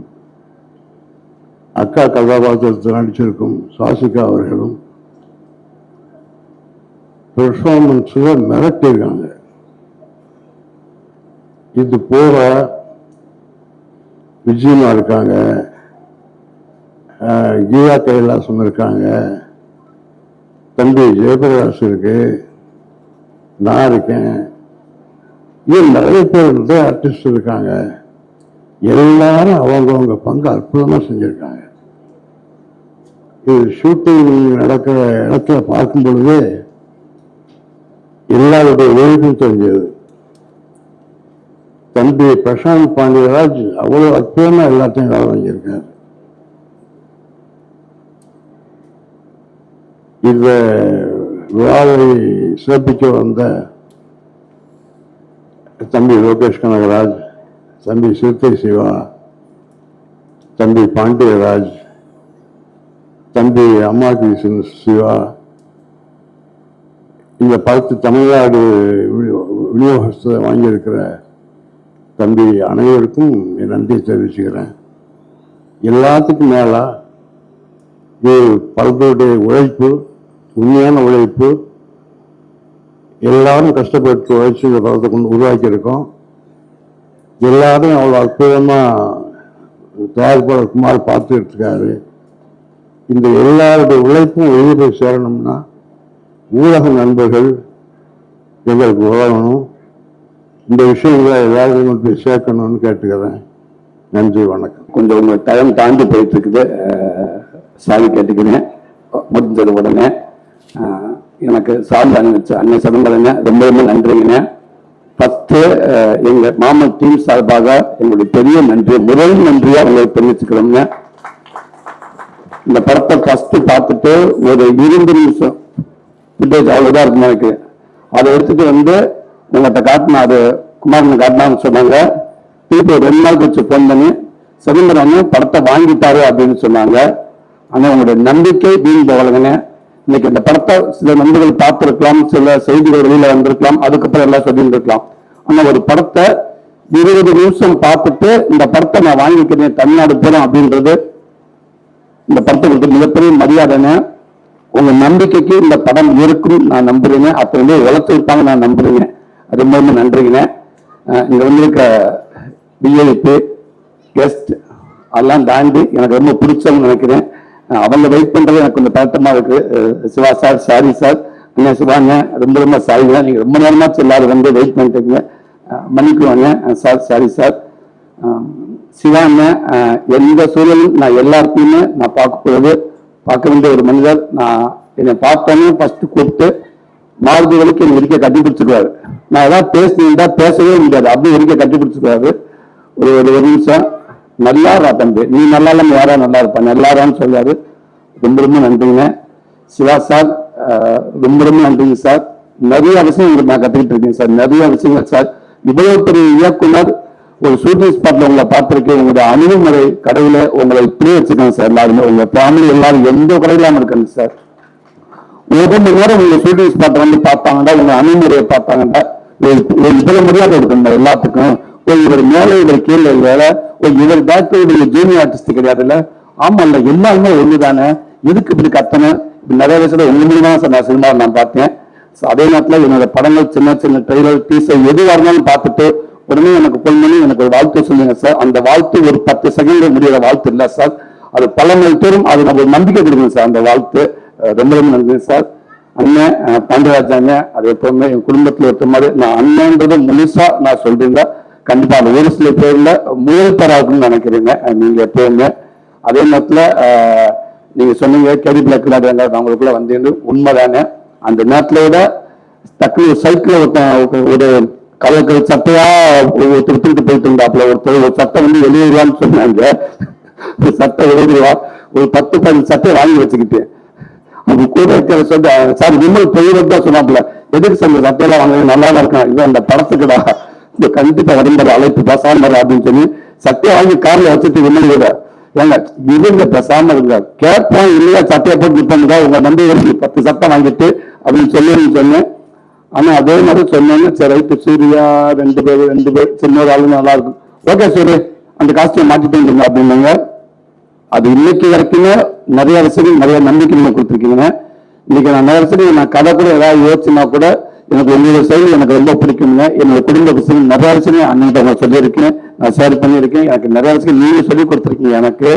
அக்கா கதாபாத்திரத்தில் நடிச்சிருக்கும் சுவாசிகா அவர்களும் பெர்ஃபார்மன்ஸ்ல மிரட்டிருக்காங்க. இது போல விஜயமா இருக்காங்க, கீதா கைலாசம் இருக்காங்க, தம்பி ஜெயபிரகாஷ் இருக்கு, நான் இருக்கேன், இன்னும் நிறைய பேர் வந்து ஆர்டிஸ்ட் இருக்காங்க. எல்லாரும் அவங்கவுங்க பங்கு அற்புதமா செஞ்சிருக்காங்க. இது ஷூட்டிங் நடக்கிற இடத்துல பார்க்கும் பொழுது எல்லாருடைய உழைப்பும் தெரிஞ்சது. தம்பி பிரசாந்த் பாண்டியராஜ் அவ்வளவு அற்புதமா எல்லாத்தையும் வேலை வாங்கியிருக்காரு. இந்த விழாவை சிறப்பிக்க வந்த தம்பி லோகேஷ் கனகராஜ், தம்பி சிறுத்தை சிவா, தம்பி பாண்டியராஜ், தம்பி அம்மாஜி சிவா, இந்த படத்து தமிழ்நாடு விநியோகத்தை வாங்கியிருக்கிற தம்பி அனைவருக்கும் என் நன்றியை தெரிவிச்சுக்கிறேன். எல்லாத்துக்கும் மேலா இது படத்துடைய உழைப்பு, உண்மையான உழைப்பு. எல்லாரும் கஷ்டப்பட்டு உழைச்சி இந்த படத்தை கொண்டு உருவாக்கியிருக்கோம். எல்லாரும் அவ்வளோ அற்புதமா தயாரிப்பாளர் குமார் பார்த்துட்டு இருக்காரு. இந்த எல்லாருடைய உழைப்பும் வெளியே போய் சேரணும்னா ஊடக நண்பர்கள் எங்களுக்கு உதவணும். இந்த விஷயங்களை எல்லாரும் கொண்டு போய் சேர்க்கணும்னு கேட்டுக்கிறேன். நன்றி, வணக்கம். கொஞ்சம் உங்க டைம் தாண்டி போயிட்டு இருக்குது, சாரி கேட்டுக்கிறேன். முடிஞ்சது உடனே எனக்கு சார்ந்த அன்னை சதம்பரங்க ரொம்ப ரொம்ப நன்றிங்க. ஃபர்ஸ்ட் எங்க மாமன் டீம் சார்பாக எங்களுடைய பெரிய நன்றி, முதல் நன்றியா உங்களுக்கு தெரிவிச்சுக்கிறோங்க. இந்த படத்தை ஃபர்ஸ்ட் பார்த்துட்டு ஒரு 20 நிமிஷம் ஃபுட்டேஜ் அவ்வளவுதான் இருக்கும் எனக்கு. அதை எடுத்துட்டு வந்து உங்கள்கிட்ட காட்டினா, அது குமாரனை காட்டினான்னு சொன்னாங்க. திருப்பி 2 நாள் கழிச்சு ஃபோன் பண்ணி சிதம்பரம் அண்ணன் படத்தை வாங்கிட்டாரு அப்படின்னு சொன்னாங்க. ஆனா உங்களுடைய நம்பிக்கை வீண் போகலங்கண்ணே. இன்னைக்கு இந்த படத்தை சில நண்பர்கள் பார்த்திருக்கலாம், சில செய்திகள் வெளியில வந்திருக்கலாம், அதுக்கப்புறம் எல்லாம் சொல்லியிருந்திருக்கலாம். ஆனா ஒரு படத்தை 20 நிமிஷம் பார்த்துட்டு இந்த படத்தை நான் வாங்கிக்கிறேன் தமிழ்நாடு போறேன் அப்படின்றது இந்த படத்துக்கு மிகப்பெரிய மரியாதைன்னு. உங்க நம்பிக்கைக்கு இந்த படம் இருக்கும் நான் நம்புறேங்க. அப்ப வந்து உழைச்சிருப்பாங்க நான் நம்புறேங்க. அது ரொம்ப நன்றிங்க. இங்க வந்திருக்க விஐபி கெஸ்ட் அதெல்லாம் தாண்டி எனக்கு ரொம்ப பிடிச்சவங்க நினைக்கிறேன். அவங்க வெயிட் பண்றது எனக்கு கொஞ்சம் பதட்டமா இருக்கு. சிவா சார், சாரி சார், அண்ணா சிவாங்க, ரொம்ப ரொம்ப சாரிங்க. நீங்க ரொம்ப நேரமாச்சு எல்லாரும் வந்து வெயிட் பண்ணிட்டீங்க, மன்னிக்குவாங்க சார், சாரி சார். சிவாங்க எந்த சூழலும் நான் எல்லாருக்குமே நான் பார்க்க வேண்டிய ஒரு மனிதர். நான் என்னை பார்த்தோன்னே ஃபர்ஸ்ட் கூப்பிட்டு மாறுதி வரைக்கும் என்னை இருக்க கட்டி பிடிச்சிருவாரு. நான் ஏதாவது பேசினா பேசவே முடியாது, அப்படி இருக்க கட்டி பிடிச்சிருவாரு. ஒரு நிமிஷம் நல்லா இருக்கா தம்பி, நீ நல்லா இல்லாம யாரா நல்லா இருப்பான், நல்லாரான்னு சொல்லாரு. ரொம்ப ரொம்ப நன்றிங்க சிவா சார், ரொம்ப ரொம்ப நன்றிங்க சார். நிறைய விஷயம் உங்களுக்கு நான் கத்துக்கிட்டு இருக்கேன் சார், நிறைய விஷயங்கள் சார். இவ்வளவு பெரிய இயக்குனர் ஒரு ஷூட்டிங் ஸ்பாட்ல உங்களை பார்த்திருக்கேன். உங்களுடைய அணுகுமுறை கடையில உங்களை இப்படியே வச்சுக்கோங்க சார். எல்லாருமே உங்க ஃபேமிலி எல்லாரும் எந்த கடையிலாம இருக்கணும் சார். ஒரு மணி நேரம் உங்க ஷூட்டிங் ஸ்பாட் வந்து பார்த்தாங்கடா, உங்க அணுகுமுறையை பார்த்தாங்கடா, இவ்வளவு மரியாதை இருக்கணும் எல்லாத்துக்கும். இவர் மேலே இவர் கீழே வேலை, இவர் டாக்டர் ஜூனியர் ஆர்டிஸ்ட் கிடையாதுல்ல. ஆமா இல்ல, எல்லாருமே ஒண்ணுதானே, எதுக்கு இப்படி கத்தனை? நிறைய விஷயத்துல ஒண்ணு தான் சார் நான் சினிமாவை நான் பார்த்தேன். அதே நேரத்தில் என்னோட படங்கள் சின்ன சின்ன ட்ரெய்லர் டீசர் எதுவாக இருந்தாலும் பார்த்துட்டு உடனே எனக்கு ஃபோன் பண்ணி எனக்கு ஒரு வாழ்த்து சொல்லுங்க சார். அந்த வாழ்த்து ஒரு 10 செகண்ட் முடியாத வாழ்த்து இல்லை சார், அது பல நாள் தோறும் அது நம்ம ஒரு நம்பிக்கை கொடுங்க சார். அந்த வாழ்த்து ரொம்ப ரொம்ப நன்றி சார். அண்ணன் பாண்டியராஜாங்க, அது எப்பவுமே என் குடும்பத்தில் ஒருத்த மாதிரி நான் அண்ணன்றதை முழுசா நான் சொல்றீங்க. கண்டிப்பா அந்த ஒரு சில பேர்ல முதல்தராகுன்னு நினைக்கிறீங்க நீங்க எப்பவுமே. அதே நேரத்தில் நீங்க சொன்னீங்க கேடி பிளாக் விளையாடுறாங்க, அவங்களுக்குள்ள வந்து உண்மைதானே. அந்த நேரத்துல விட டக்குனு சைக்கிள் ஒரு கலர் சட்டையா ஒருத்தர் போயிட்டு இருந்தாப்புல, ஒருத்தர் ஒரு சட்டை வந்து வெளியேறுவான்னு சொன்னாங்க. ஒரு சட்டை வெளியேறுவா, ஒரு 10-15 சட்டை வாங்கி வச்சுக்கிட்டேன். அது கூட இருக்கிற சொல்ல சார் விமல் பெரியவர் தான் சொன்னாப்புல, எதுக்கு சார் சட்டையெல்லாம் வாங்க, நல்லா தான் இருக்கான், இது அந்த படத்துக்குடா, இந்த கண்டிப்பா வரும்போது அழைப்பு பேசாம அப்படின்னு சொல்லி சட்டையை வாங்கி கார்ல வச்சுட்டு விமல் கூட ஏங்க இவங்க பேசாம இருங்க, கேட்போம் இல்லையா சட்டையை போட்டு நிற்பா உங்க நம்பி 10 சட்டை வாங்கிட்டு அப்படின்னு சொல்லி சொன்னேன். ஆனா அதே மாதிரி சொன்னேன்னு சரி ரைட்டு சூர்யா 2 பேர் சின்ன ஆளு நல்லா இருக்கும், ஓகே சூரிய அந்த காஸ்டியூம் மாற்றிட்டு இருங்க அப்படின்னாங்க. அது இன்னைக்கு வரைக்குமே நிறைய விஷயம் நிறைய நம்பிக்கை நீங்க கொடுத்துருக்கீங்க. இன்னைக்கு நான் நிறைய விஷயம் நான் கதை கூட ஏதாவது யோசிச்சுனா கூட எனக்கு உங்களோட செயல் எனக்கு ரொம்ப பிடிக்குங்க. என்னோட குடும்ப விஷயம் நிறைய விஷயம் அண்ணன் சொல்லியிருக்கேன், நான் ஷேர் பண்ணியிருக்கேன். எனக்கு நிறைய விஷயம் நீங்க சொல்லி கொடுத்துருக்கீங்க. எனக்கு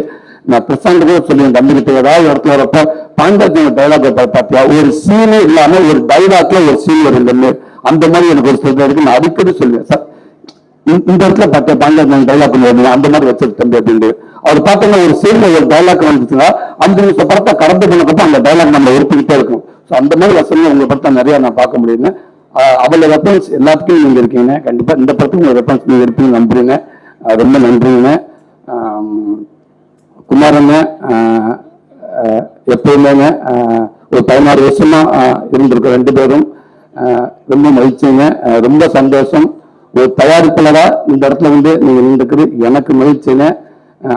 நான் பிரசாந்த் கூட சொல்லி தம்பிக்கிட்ட ஏதாவது இடத்துல வரப்ப பாண்டாஜி டைலாக் பார்த்தியா ஒரு சீனே இல்லாம ஒரு டைலாக்ல ஒரு சீன் வருங்க, அந்த மாதிரி எனக்கு ஒரு சொல்ற இருக்கு. நான் அடிக்கடி சொல்லுவேன் சார் இந்த இடத்துல பார்த்தேன் பாண்டாஜி டைலாக் அந்த மாதிரி வச்சிருக்கு தம்பி அப்படின்னு. அவர் பார்த்தோம்னா ஒரு சீன்ல ஒரு டைலாக் வந்துச்சுன்னா 5 நிமிஷம் படத்தை கடந்து போனப்ப அந்த டைலாக் நம்ம உறுப்பிக்கிட்டே இருக்கும். அந்த மாதிரி வசனம் உங்க படத்தை நிறைய நான் பார்க்க முடியுங்க. அவளோட ரெஃபரன்ஸ் எல்லாத்துக்கும் நீங்க இருக்கீங்க. கண்டிப்பா இந்த படத்துக்கு உங்க ரெஃபரன்ஸ் நீங்க இருப்பீங்க நம்புறீங்க. ரொம்ப நன்றிங்க. குமாரங்க எப்பவுமேங்க ஒரு 16 வருஷமா இருந்திருக்கோம் 2 பேரும். ரொம்ப மகிழ்ச்சிங்க, ரொம்ப சந்தோஷம். ஒரு தயாரிப்பாளரா இந்த இடத்துல வந்து நீங்க நின்றுக்குது எனக்கு மகிழ்ச்சிங்க.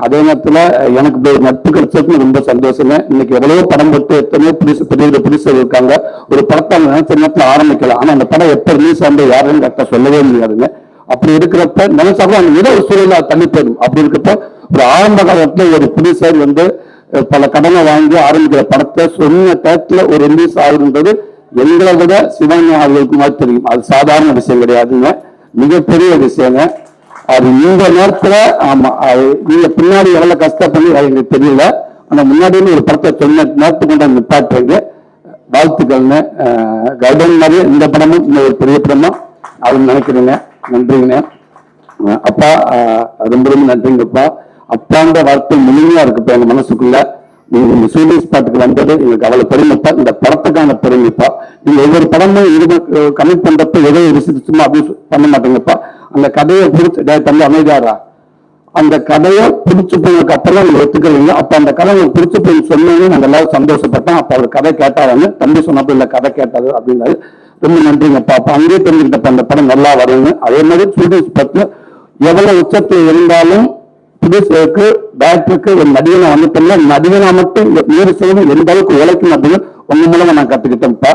அதே நேரத்துல எனக்கு ஒரு நட்பு கிடைச்சதுக்கு ரொம்ப சந்தோஷங்க. இன்னைக்கு எவ்வளவோ படம் போட்டு எத்தனையோ பெரிய புதுசர் இருக்காங்க. ஒரு படத்தை நினைச்ச நேரத்துல ஆரம்பிக்கலாம், ஆனா அந்த படம் எப்ப ரிலீஸ் ஆகுது யாருன்னு கரெக்டா சொல்லவே முடியாதுங்க. அப்படி இருக்கிறப்ப நினைச்சாலும் அந்த ஏதோ ஒரு சூழல தள்ளி போயிடும். அப்படி இருக்கப்ப ஒரு ஆரம்ப காலத்துல ஒரு புதுசர் வந்து பல கடனை வாங்கி ஆரம்பிக்கிற படத்தை சொன்ன டயத்துல ஒரு ரிலீஸ் ஆகுன்றது எங்களை விட சிவானி அவர்களுக்கு மாதிரி தெரியும். அது சாதாரண விஷயம் கிடையாதுங்க, மிகப்பெரிய விஷயங்க. அது இந்த நேரத்துல ஆமா நீங்க பின்னாடி எவ்வளவு கஷ்டப்பண்ணி எங்களுக்கு தெரியல, ஆனா முன்னாடி ஒரு படத்தை சொன்ன நேரத்துக்கு கொண்டு நிப்பாட்டுறீங்க. வாழ்த்துக்கள்னு கர்டன் மாதிரி இந்த படமும் இன்னும் ஒரு பெரிய படமா அது நினைக்கிறீங்க. நன்றிங்க அப்பா, ரொம்ப ரொம்ப நன்றிங்கப்பா. அப்பான்ற வார்த்தை முழுமையா இருக்குப்பா எங்க மனசுக்குள்ள. நீங்க ஷூட்டிங் ஸ்பாட்டுக்கு வந்தது எங்களுக்கு அவ்வளவு பெருமைப்பா, இந்த படத்துக்கான பெருமைப்பா. நீங்க ஒவ்வொரு படமும் இது கமிட் பண்றப்ப ஏதோ ஒரு சும்மா அப்படி பண்ண மாட்டீங்கப்பா. அந்த கதையை பிடிச்சி தம்பி அமைதியாரா, அந்த கதையை பிடிச்சு போனதுக்கு அப்புறம் நீங்க ஒத்துக்கிறீங்க. அப்ப அந்த கதை உங்களுக்கு பிடிச்சு போய் சொன்னீங்க, நாங்க எல்லாரும் சந்தோஷப்பட்டோம். அப்ப அவர் கதை கேட்டாருன்னு தம்பி சொன்னப்ப இல்ல கதை கேட்டாரு அப்படின்னாரு. ரொம்ப நன்றிங்கப்பா. அப்ப அங்கேயே தெரிஞ்சுக்கிட்டப்ப அந்த படம் நல்லா வருங்க. அதே மாதிரி ஷூட்டிங் ஸ்பாட்ல எவ்வளவு உச்சத்தில் இருந்தாலும் ப்ரொடியூசருக்கு டைரக்டருக்கு ஒரு நடிகனா வந்துட்டோம்னா நடிகனா மட்டும் நூறு சதவீதம் எந்த அளவுக்கு உழைக்கும் அப்படின்னு உங்க மூலமா நான் கத்துக்கிட்டேன்ப்பா.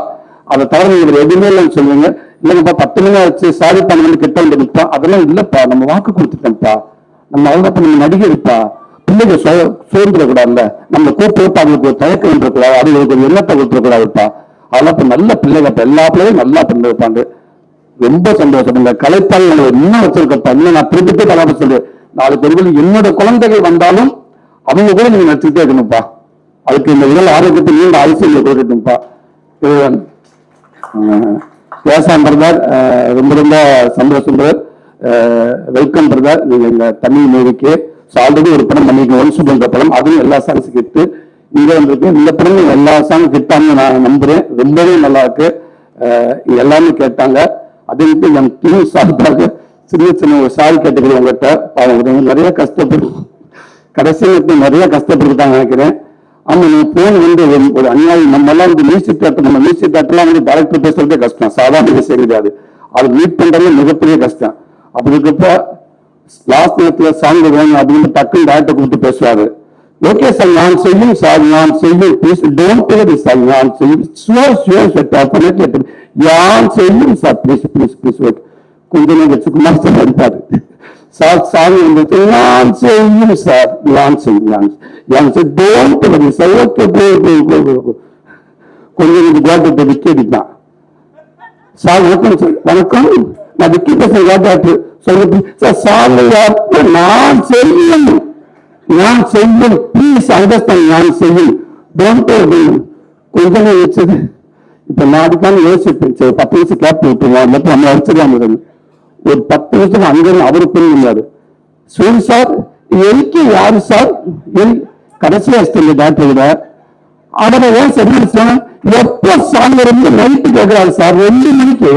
அதை தவிர நீங்க எதுவுமே இல்லைன்னு சொல்லுவீங்க. இல்லைங்கப்பா 10 மணி ஆச்சு சாரி பண்ண கிட்ட வந்து நிற்போம். அதெல்லாம் இல்லப்பா, நம்ம வாக்கு கொடுத்துட்டோம்ப்பா, நம்ம அவ்வளோப்பா, நம்ம நடிகர்ப்பா, பிள்ளைங்க சோர்ந்துடக்கூடாதுல்ல, நம்ம கூப்பிட்டு அவங்களுக்கு ஒரு தயக்கம் இருக்கக்கூடாது, அவங்களுக்கு ஒரு எண்ணத்தை கொடுத்துடக்கூடாதுப்பா. அதெல்லாம் இப்ப நல்ல பிள்ளைங்கப்பா, எல்லா பிள்ளையும் நல்லா பண்ணிருப்பாங்க. ரொம்ப சந்தோஷம். இந்த கலைப்பாளர் இன்னும் வச்சிருக்கப்பா. இன்னும் நான் திருப்பி கலாப சொல்லு, நாளைக்கு ஒரு என்னோட குழந்தைகள் வந்தாலும் அவங்க கூட நீங்க நடிச்சுக்கிட்டே இருக்கணும்ப்பா. அதுக்கு இந்த உடல் ஆரோக்கியத்தை நீண்ட ஆயுசியம் கொடுக்கட்டும்ப்பா. பேசாம பிரதர், ரொம்ப ரொம்ப சந்தோஷம் பிரதர். Welcome brother. நீங்க இந்த தமிழ் மூவிக்கு ஆல்ரெடி ஒரு படம் பண்ணிருக்கீங்க, ஒன் சுபன்ற படம், அதுவும் எல்லா சாங்ஸ் கிட்டு இங்க வந்திருக்கு. இந்த படம் எல்லா சாங் கிட்டான்னு நான் நம்புறேன். ரொம்பவே நல்லா இருக்கு. எல்லாமே கேட்டாங்க. அதே என் துணி சார்பாக சின்ன சின்ன ஒரு சாரி கேட்டுக்கிறேன் உங்ககிட்ட. அவங்க நிறைய கஷ்டப்பட்டு கடைசியில் நிறைய கஷ்டப்பட்டுட்டாங்க நினைக்கிறேன். ஆமா, நீ போன் வந்து ஒரு அநியாயம். நம்ம எல்லாம் வந்து மியூசிக் தேட்டர், நம்ம மியூசிக் தேட்டர்லாம் வந்து டைரக்டர் பேசுறதே கஷ்டம், சாதாரண விஷயம் கிடையாது. அது மீட் பண்றது மிகப்பெரிய கஷ்டம். அப்படி இருக்கப்ப லாஸ்ட் நேரத்துல சாங் வேணும் அப்படின்னு டக்குன்னு டைரக்டர் கூப்பிட்டு பேசுவாரு. ஓகே சார், நான் செய்யும் சார், நான் செய்யும், ப்ளீஸ் டோன்ட் டேக் சார், நான் செய்யும் யான் செய்யும் sir, please please please. Okay, கொஞ்சம் வச்சு குமார் சார் அடிப்பாரு சார், சாங் வந்து நான் செய்யும் சார், நான் செய்யும் டோன்ட் வரி சார். ஓகே, கொஞ்சம் கோட்டத்தை விக்கி அடிப்பான் சார். வணக்கம் சார், வணக்கம், நான் விக்கி பேசுறேன் கோட்டாட்டு சொல்ல சார். சார் நான் செய்யும், நான் செய்யும், ப்ளீஸ் அண்டர்ஸ்டாண்ட், நான் செய்யும் டோன்ட் கொஞ்சம் வச்சது. இப்ப நான் அதுக்கான யோசிப்பேன், 10 நிமிஷம் கேப் விட்டுருவோம், நம்ம வச்சிருக்காங்க. ஒரு 10 நிமிஷம் அங்கே அவரு புரிஞ்சாரு. சூரி சார் எல்கே யாரு சார், கடைசி அசிஸ்டன்ட் டாக்டர் விட அவரை ஏன் சரி சார், எப்ப சாங் இருந்து நைட்டு கேட்கிறாரு சார் 2 மணிக்கு.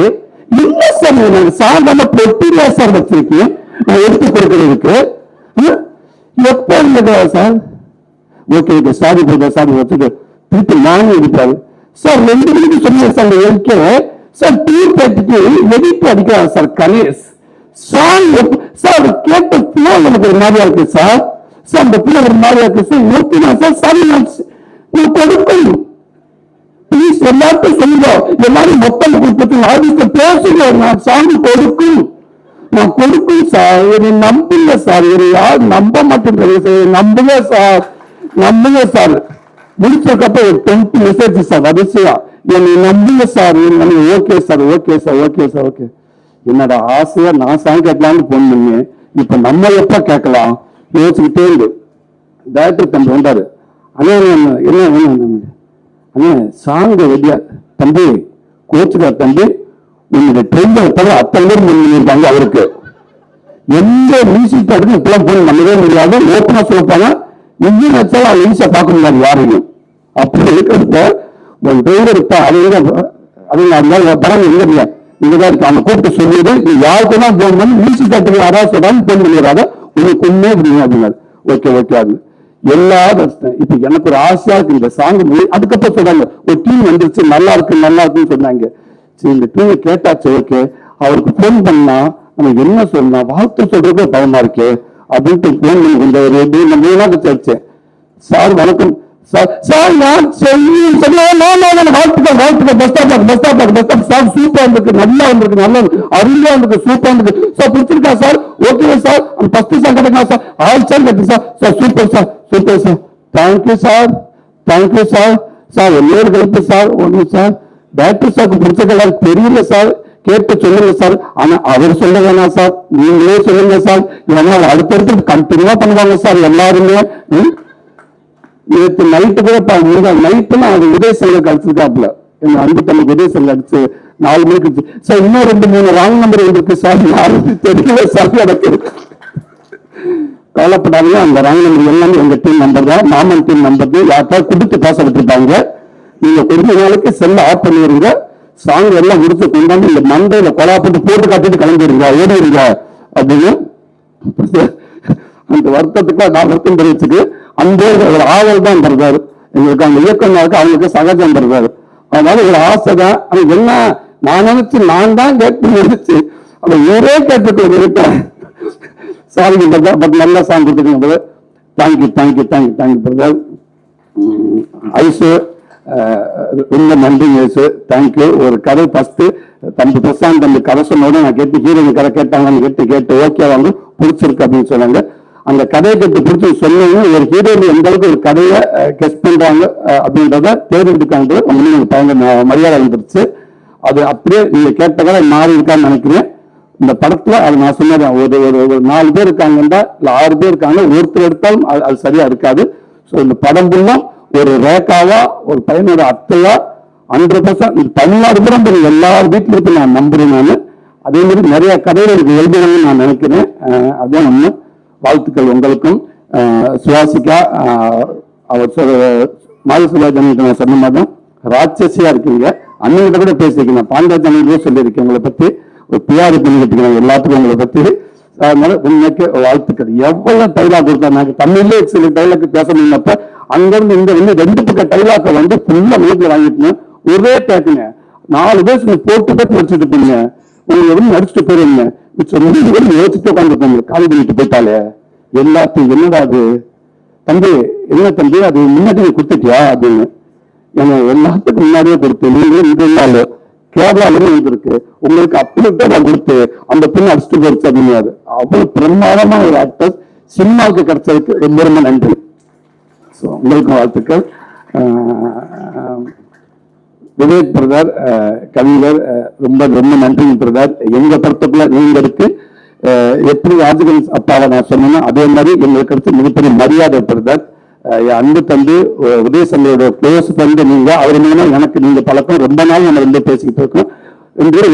இல்ல சார், சார் நம்ம பெட்டில சார் வச்சிருக்கேன், நான் எடுத்து கொடுக்கறதுக்கு. எப்ப இருக்கிறார் sir? Okay okay, sorry brother, sorry வச்சுட்டு திருப்பி நானும் இருக்காரு சார். 2 மணிக்கு சொன்னேன் சார் எல்கே சார். டீ பேட்டுக்கு எடிட் அடிக்கிறார் சார் கணேஷ் சார். சார் கேட்ட பிள்ளை எனக்கு ஒரு மாதிரியா இருக்கு சார். சார் அந்த பிள்ளை ஒரு மாதிரியா இருக்கு சார். ஓகேனா சார், சாரி நான் கொடுக்கணும், ப்ளீஸ் எல்லாருக்கும் சொல்லுங்க, எல்லாரும் மொத்தம் கொடுத்து ஆடிட்டு பேசுங்க, நான் சாமி கொடுக்கும், நான் கொடுக்கும் சார். என்னை நம்புங்க சார், என்னை யாரும் நம்ப மாட்டேங்கிறது சார். நம்புங்க சார், நம்புங்க சார். முடிச்சக்கப்ப ஒரு 20 மெசேஜ் சார் வரிசையா, என்னை நம்புங்க sir. Okay sir, okay sir, okay sir, okay. என்னோட ஆசையா நான் சாங் கேட்கலான்னு போன் பண்ணி, இப்ப நம்ம எப்ப கேட்கலாம் யோசிச்சுக்கிட்டே இருந்து டைரக்டர் தம்பி வந்தாரு. அண்ணா என்ன அண்ணா சாங் ரெடியா தம்பி, கோச்சுக்கார் தம்பி, உங்களுடைய ட்ரெயிலர் தவிர அத்தனை பேர் பண்ணிருக்காங்க. அவருக்கு எந்த மியூசிக் பாட்டுக்கும் இப்பெல்லாம் போய் பண்ணவே முடியாது. ஓப்பனா சொல்லப்பாங்க, இங்கேயும் வச்சாலும் அது ஈஸியா பார்க்க முடியாது யாரையும். அப்படி இருக்கிறப்ப ஒரு டிரைவர் இருப்பா, அது படம் எங்க இல்லையா, இங்கதான் இருக்கு. அவங்க கூப்பிட்டு சொல்லிடு, நீ யாருக்குன்னா போன் பண்ணி மியூசிக் பாட்டுக்கு யாராவது சொல்றாங்க போன் பண்ணிடுறாங்க, உங்களுக்கு ஒண்ணே அப்படிங்க அப்படின்னாரு. ஓகே ஓகே, அது எல்லாரும் இப்ப எனக்கு ஒரு ஆசையா இருக்கு இந்த சாங். அதுக்கப்புறம் சொல்றாங்க ஒரு டீம் வந்துருச்சு, நல்லா இருக்கு நல்லா இருக்குன்னு சொன்னாங்க. சரி, இந்த டீமை கேட்டாச்சு. ஓகே, அவருக்கு போன் பண்ணா நம்ம என்ன சொல்லலாம், வாழ்த்து சொல்றதுக்கு பயமா இருக்கு அப்படின்ட்டு போன் பண்ணி கொஞ்சம் ஒரு வச்சேன். சார் வணக்கம் சார், சார் நான் செய்யும் வாழ்த்துக்கள் வாழ்த்துக்கள், பஸ் ஸ்டாப் சார், சூப்பரா இருக்கு, நல்லா இருக்கு, நல்லா அருமையா இருக்கு, சூப்பரா இருக்கு சார், பிடிச்சிருக்கா சார், ஓகே சார், அந்த ஃபர்ஸ்ட் சார் கிடைக்கலாம் சார், ஆல் சார் கிடைக்கும் sir, sir super sir, super sir, thank you sir, thank you sir. Sir எல்லாரும் கிடைப்பு சார், ஒண்ணு சார், டாக்டர் சாருக்கு பிடிச்சது தெரியல சார், கேட்டு சொல்லுங்க சார். ஆனா அவர் சொல்ல வேணாம் சார், நீங்களே சொல்லுங்க சார், ஏன்னா அடுத்தடுத்து கண்டினியூவா பண்ணுவாங்க சார் எல்லாருமே. நேற்று நைட்டு கூட நைட்டுனா அது உதயசங்கர் அடிச்சிருக்காப்புல, எங்க அன்பு தம்பி உதயசங்கர் அடிச்சு 4 மணிக்கு சார். இன்னும் 2-3 ராங் நம்பர் இருக்கு சார், யாருக்கு தெரியல சார் எனக்கு. கவலைப்படாதீங்க, அந்த ராங் நம்பர் எல்லாமே எங்க டீம் நம்பர் தான், மாமன் டீம் நம்பர் தான். யாருக்காவது கொடுத்து பேச விட்டுருப்பாங்க. நீங்க கொஞ்ச நாளைக்கு செல்ல ஆஃப் பண்ணிடுங்க, சாங் எல்லாம் முடிச்சு கொண்டாந்து இந்த மண்டையில கொலாப்பட்டு போட்டு காட்டிட்டு கிளம்பிடுங்க, ஓடிடுங்க அப்படின்னு. அந்த வருத்தத்துக்கு நான் வருத்தம் தெரிவிச்சுக்கு அந்த ஒரு ஆவல் தான் தருவாரு எங்களுக்கு, அந்த இயக்கம்னாக்க அவங்களுக்கு சகஜம் தருவாரு. அதனால ஒரு ஆசை தான். அது என்ன நான் நினைச்சு நான் தான் கேட்டு நினைச்சு அதை ஊரே கேட்டுட்டு இருக்கேன் சாரிங்க பிரதர், பட் நல்லா சாங் கொடுத்துருக்கீங்க பிரதர். Thank you brother. ஐசு ரொம்ப நன்றிங்க ஐசு, தேங்க்யூ. ஒரு கதை ஃபர்ஸ்ட் தம்பி பிரசாந்த் தம்பி கதை சொன்னோட நான் கேட்டு ஹீரோயின் கதை கேட்டாங்கன்னு கேட்டு ஓகே வாங்க பிடிச்சிருக்கு அப்படின்னு சொன்னாங்க. அந்த கதையை கேட்டு பிடிச்சி சொன்னீங்க. ஒரு ஹீரோயின் எந்த அளவுக்கு ஒரு கதையை கெஸ்ட் பண்றாங்க அப்படின்றத தேர்ந்தெடுக்காங்க பயங்கர மரியாதை வந்துருச்சு. அது அப்படியே நீங்க கேட்ட கதை மாறி இருக்கான்னு நினைக்கிறேன். இந்த படத்துல அது நான் சொன்னேன், ஒரு 4 பேர் இருக்காங்கன்னா இல்ல 6 பேர் இருக்காங்க, ஒருத்தர் எடுத்தாலும் அது சரியா இருக்காது. ஸோ இந்த படம் ஃபுல்லா ஒரு ரேகாவா ஒரு பையனோட அத்தையா 100% தமிழ்நாடு கூட எல்லார் வீட்டிலும் இருக்கு நான் நம்புறேன். நான் அதே மாதிரி நிறைய கதைகள் எனக்கு எழுதணும்னு நான் நினைக்கிறேன். அதான் ஒண்ணு. வாழ்த்துக்கள் உங்களுக்கும். சுவாசிக்கா அவர் மாதசுராஜன் நான் சொன்ன மாதிரி தான் ராட்சசியா இருக்கீங்க. அண்ணன்கிட்ட கூட பேசியிருக்கேன், பாண்டியஜன் சொல்லியிருக்கேன் உங்களை பத்தி. ஒரு பிஆர் பண்ணிக்கிட்டு எல்லாத்துக்கும் உங்களை பத்தி. அதனால உண்மைக்கு வாழ்த்துக்கள். எவ்வளவு டைலாக் கொடுத்தா நாங்க தமிழ்ல சில டைலாக் பேச முடியலப்ப அங்கிருந்து இங்க வந்து 2 பக்கம் டைலாக்க வந்து ஃபுல்லா வீட்டுல வாங்கிட்டு ஒரே பேக்குங்க 4 பேர் போட்டு நடிச்சுட்டு இருப்பீங்க. உங்களுக்கு எப்படி நடிச்சுட்டு போயிருங்க யோசிச்சுட்டு உட்காந்துருப்பாங்க. காலி பண்ணிட்டு போயிட்டாலே எல்லாத்தையும் என்னடா அது தம்பி, என்ன தம்பி அது முன்னாடி கொடுத்துட்டியா அப்படின்னு. ஏன்னா எல்லாத்துக்கும் முன்னாடியே கொடுத்து நீங்களும் இங்க இருந்தாலும் கேரளாவிலே இருக்கு உங்களுக்கு அப்படியே நான் கொடுத்து அந்த பின்ன அடிச்சுட்டு போயிடுச்சு அப்படின்னாரு. அவ்வளவு பிரமாதமான ஒரு ஆக்டர் சினிமாவுக்கு கிடைச்சதுக்கு ரொம்ப ரொம்ப நன்றி. ஸோ உங்களுக்கும் வாழ்த்துக்கள். விவேக் பிரதர், கவிஞர், ரொம்ப ரொம்ப நன்றி பிரதர். எங்க படத்துக்குள்ள நீங்க இருக்கு எப்படி ராஜகன் அப்பாவை நான் சொன்னேன்னா அதே மாதிரி எங்களுக்கு அடுத்து மிகப்பெரிய மரியாதை பிரதர். அன்பு தம்பி உதயசந்திரோட க்ளோஸ் ஃப்ரெண்டு நீங்க. அவர் மூலமா எனக்கு நீங்க பழக்கம் ரொம்ப நாள் நம்ம ரெண்டு பேசிக்கிட்டு இருக்கோம்.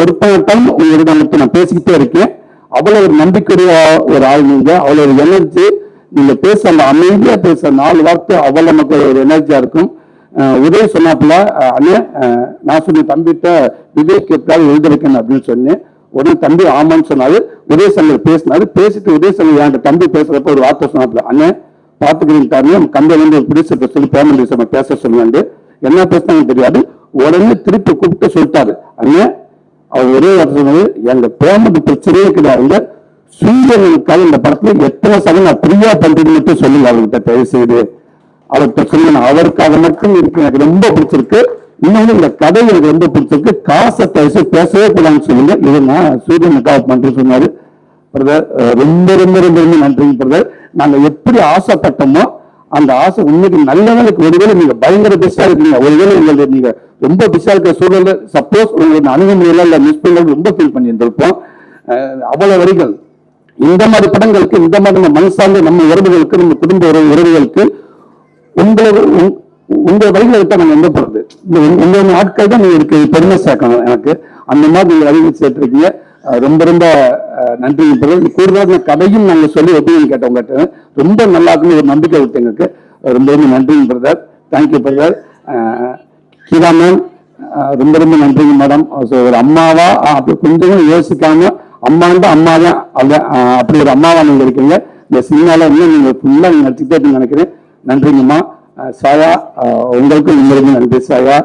ஒரு டைம் உங்களிடம் நான் பேசிக்கிட்டே இருக்கேன். அவ்வளவு ஒரு நம்பிக்கையுடைய ஒரு ஆள் நீங்க. அவ்வளவு ஒரு எனர்ஜி நீங்க பேச அந்த அமைதியா பேச 4 வார்த்தை அவ்வளவு நமக்கு ஒரு எனர்ஜியா இருக்கும். உதய சொன்னாப்புல அண்ணே நான் சொன்னேன் தம்பிகிட்ட விவேக் எப்படியாவது எழுத வைக்கணும் அப்படின்னு சொன்னேன். உடனே தம்பி ஆமான்னு சொன்னாரு. உதயசங்கர் பேசினாரு. பேசிட்டு உதயசங்கர் என்கிட்ட தம்பி பேசுறப்ப ஒரு வார்த்தை சொன்னாப்புல, அண்ணே பாத்துக்கிறீங்க கம்பெனி வந்து பிடிச்சிட்டு சொல்லி பேமெண்ட் விஷயமா பேச சொல்லுவாண்டு. என்ன பேசினாங்க தெரியாது. உடனே திருப்பி கூப்பிட்டு சொல்லிட்டாரு, அண்ணே அவர் ஒரே வார்த்தை சொன்னது, எங்க பேமெண்ட் பிரச்சனையே கிடையாது, சூரியனுக்காக இந்த படத்துல எத்தனை சதம் நான் ஃப்ரீயா பண்றேன்னு மட்டும் சொல்லுங்க அவர்கிட்ட தயவு செய்து அவர்கிட்ட சொல்லுங்க. அவருக்காக மட்டும் இருக்கு. எனக்கு ரொம்ப பிடிச்சிருக்கு. இன்னொன்னு இந்த கதை எனக்கு ரொம்ப பிடிச்சிருக்கு. காசை தயவு பேசவே கூடாதுன்னு சொல்லுங்க. இது நான் சூரியனுக்காக பண்றேன்னு சொன்னாரு. பிரதர் ரொம்ப ரொம்ப ரொம்ப ரொம்ப நன்றிங்க பிரதர். நாங்க எப்படி ஆசைப்பட்டோமோ அந்த ஆசை உண்மைக்கு நல்ல நாளுக்கு ஒருவேளை நீங்க பயங்கர பிஸியா இருக்கீங்க, ஒருவேளை உங்களுக்கு நீங்க ரொம்ப பிஸியா இருக்க சூழல்ல சப்போஸ் உங்களுக்கு அணுகுமுறையில இல்ல மிஸ் பண்ண ரொம்ப ஃபீல் பண்ணி இருந்திருப்போம். அவ்வளவு வரிகள் இந்த மாதிரி படங்களுக்கு இந்த மாதிரி நம்ம மனசார்ந்த நம்ம உறவுகளுக்கு நம்ம குடும்ப உறவுகளுக்கு உங்க வழிகளை விட்டா நம்ம எங்க போறது? உங்க ஆட்கள் தான் நீங்க இருக்கு பெருமை சேர்க்கணும். எனக்கு அந்த மாதிரி நீங்க வழிகள் சேர்த்திருக்கீங்க. ரொம்ப ரொம்ப நன்றி. கூடுதலான கதையும் நாங்க சொல்லி ஒப்பீனியன் கேட்டவங்க ரொம்ப நல்லா இருக்குன்னு ஒரு நம்பிக்கை விட்டு எங்களுக்கு ரொம்ப ரொம்ப நன்றிங்க brother. Thank you brother. Geetha ma'am ரொம்ப ரொம்ப நன்றிங்க மேடம். ஒரு அம்மாவா அப்படி கொஞ்சம் யோசிக்காம அம்மாண்டா அம்மா தான் அப்படி ஒரு அம்மாவா நீங்க இருக்கீங்க. இந்த சினிமால இன்னும் நீங்க ஃபுல்லா நீங்க நடிச்சுட்டே நினைக்கிறேன். நன்றிங்கம்மா. சாயா உங்களுக்கும் ரொம்ப நன்றி சாயா.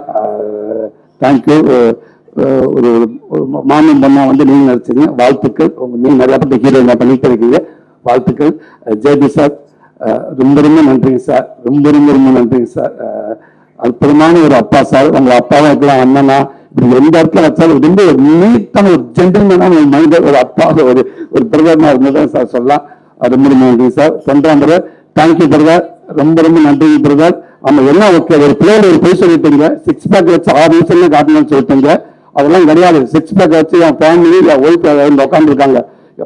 தேங்க்யூ. ஒரு மாமன் பொண்ணா வந்து நீங்க நடிச்சீங்க. வாழ்த்துக்கள். நீங்க நிறைய பட்ட ஹீரோயினா பண்ணிட்டு இருக்கீங்க. வாழ்த்துக்கள். ஜெயதி சார் ரொம்ப ரொம்ப நன்றிங்க சார். ரொம்ப ரொம்ப ரொம்ப நன்றிங்க சார். அற்புதமான ஒரு அப்பா சார். உங்க அப்பாவும் இருக்கலாம் அண்ணனா இப்படி எந்த இடத்துல வச்சாலும் ரொம்ப ஒரு நீட்டான ஒரு ஜென்டில்மேனான ஒரு மனிதர் ஒரு அப்பா ஒரு பிரதர்னா இருந்ததான் சார் சொல்லலாம். ரொம்ப ரொம்ப நன்றி சார். தொண்டாம்பர் thank you brother. ரொம்ப ரொம்ப நன்றிங்க பிரதர். ஆமா என்ன ஓகே ஒரு பிள்ளைல ஒரு போய் சொல்லிட்டீங்க 6 பேக் வச்சு 6 நிமிஷம்ல காட்டணும்னு சொல்லிட்டீங்க. அதெல்லாம் கிடையாது. 6 பேக் வச்சு என் ஃபேமிலி என் ஒய்ஃப் உட்காந்துருக்காங்க.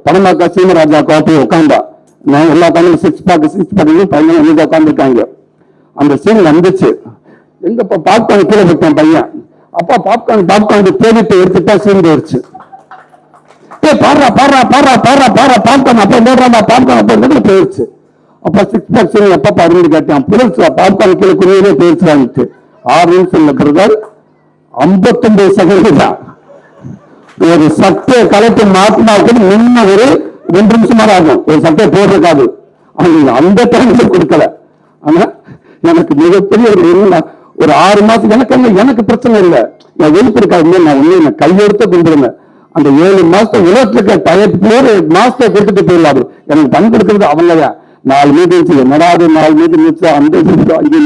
பணமாக்கா சீமராஜா காப்பி உட்காந்தா நான் எல்லா ஃபேமிலி 6 பேக் பையன் எங்க உட்காந்துருக்காங்க. அந்த சீன் வந்துச்சு. எங்க பாப்கார்ன் கீழே போயிட்டான் பையன். அப்பா பாப்கார்ன் தேடிட்டு எடுத்துட்டா சீன் போயிடுச்சு. பாடுறா பாப்கார்ன் அப்ப போடுறாண்டா பாப்கார்ன் அப்ப போயிடுச்சு. அப்ப 6 பேக் சீன் எப்ப பாருன்னு கேட்டான். புரிச்சு பாப்கார்ன் கீழே குறியே போயிடுச்சு. 6 நிமிஷம் பிரதர் 59 செகண்ட் தான். ஒரு சட்டையை கலட்டி மாத்தினா கூட முன்ன ஒரு 2 நிமிஷமா ஆகும் ஒரு சட்டையை போடுறதுக்காது. அவங்க அந்த டைம்ல கொடுக்கல. ஆனா எனக்கு மிகப்பெரிய ஒரு 6 மாசம் எனக்கு பிரச்சனை இல்லை. என் வெயிட் இருக்காது. நான் ஒண்ணு கையெடுத்த கும்பிடுங்க. அந்த 7 மாசத்தை உலகத்துல இருக்க டயர் பேர் மாசத்தை கொடுத்துட்டு போயிடலாம். எனக்கு பண் கொடுக்கறது அவங்கதான். 4 மீட்டிங்ஸ் என்னடா 4 மீட்டிங் அந்த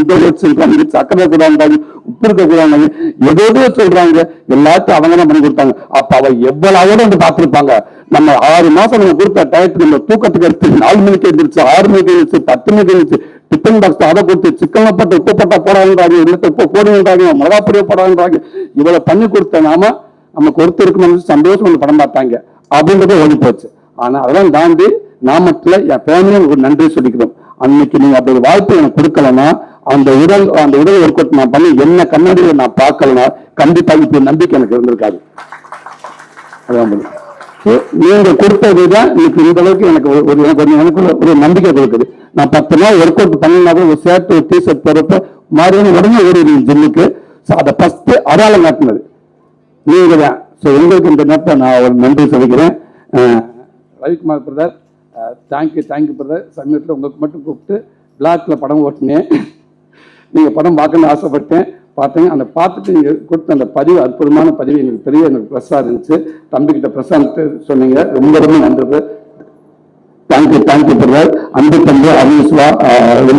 இந்த சொல்றாங்க, சக்கரை கூடாது, உப்பு இருக்க கூடாது, ஏதோ சொல்றாங்க. எல்லாத்தையும் அவங்க தான் பண்ணி கொடுத்தாங்க. அப்ப அவ எவ்வளவு வந்து பார்த்திருப்பாங்க. நம்ம 6 மாசம் நம்ம கொடுத்த டயத்துக்கு நம்ம தூக்கத்துக்கு எடுத்து 4 மணிக்கு எழுந்திரிச்சு, 6 மணிக்கு எழுந்திரிச்சு, 10 மணிக்கு எழுந்திரிச்சு, டிஃபன் பாக்ஸ் அதை கொடுத்து சிக்கன் போட்டு உப்பு போட்டா போடாதுன்றாங்க, இல்ல உப்பு போடுன்றாங்க, மிளகாப்பொடியை போடாதுன்றாங்க. இவ்வளவு பண்ணி கொடுத்த நாம நம்ம கொடுத்து இருக்கணும்னு சந்தோஷம் ஒன்று படம் பார்த்தாங்க அப்படின்றத ஓடி போச்சு. ஆனா அதெல்லாம் தாண்டி நாமத்துல என் ஃபேமிலியும் உங்களுக்கு நன்றி சொல்லிக்கிறோம். அன்னைக்கு நீங்க அப்படி ஒரு வாய்ப்பு எனக்கு கொடுக்கலன்னா அந்த உடல் ஒர்க் அவுட் நான் பண்ணி என்ன கண்ணாடியில நான் பார்க்கலன்னா கண்டிப்பா இப்ப நம்பிக்கை எனக்கு இருந்திருக்காது. அதான் நீங்க கொடுத்ததுதான் இன்னைக்கு இந்த அளவுக்கு எனக்கு ஒரு நம்பிக்கை கொடுக்குது. நான் 10 நாள் ஒர்க் அவுட் பண்ணினாலும் ஒரு ஷர்ட் ஒரு டிஷர்ட் போறப்ப மாதிரியான உடனே ஒரு ஜிம்முக்கு அதை ஃபர்ஸ்ட் அடையாளம் காட்டினது நீங்க தான். ஸோ உங்களுக்கு இந்த நேரத்தை நான் ஒரு நன்றி சொல்லிக்கிறேன். Ravikumar brother, thank you brother. சமயத்தில் உங்களுக்கு மட்டும் கூப்பிட்டு பிளாக்ல படம் ஓட்டினேன். நீங்க படம் பார்க்கணும்னு ஆசைப்பட்டேன், பார்த்தேங்க. அந்த பார்த்துட்டு நீங்க கொடுத்த அந்த பதிவு அற்புதமான பதிவு எனக்கு எனக்கு ப்ளஸ்ஸாக இருந்துச்சு. தம்பிக்கிட்ட பிரசாந்த் சொன்னீங்க, ரொம்ப ரொம்ப நன்றி. Thank you brother. அன்பு தம்பி அருள்ஸ்வா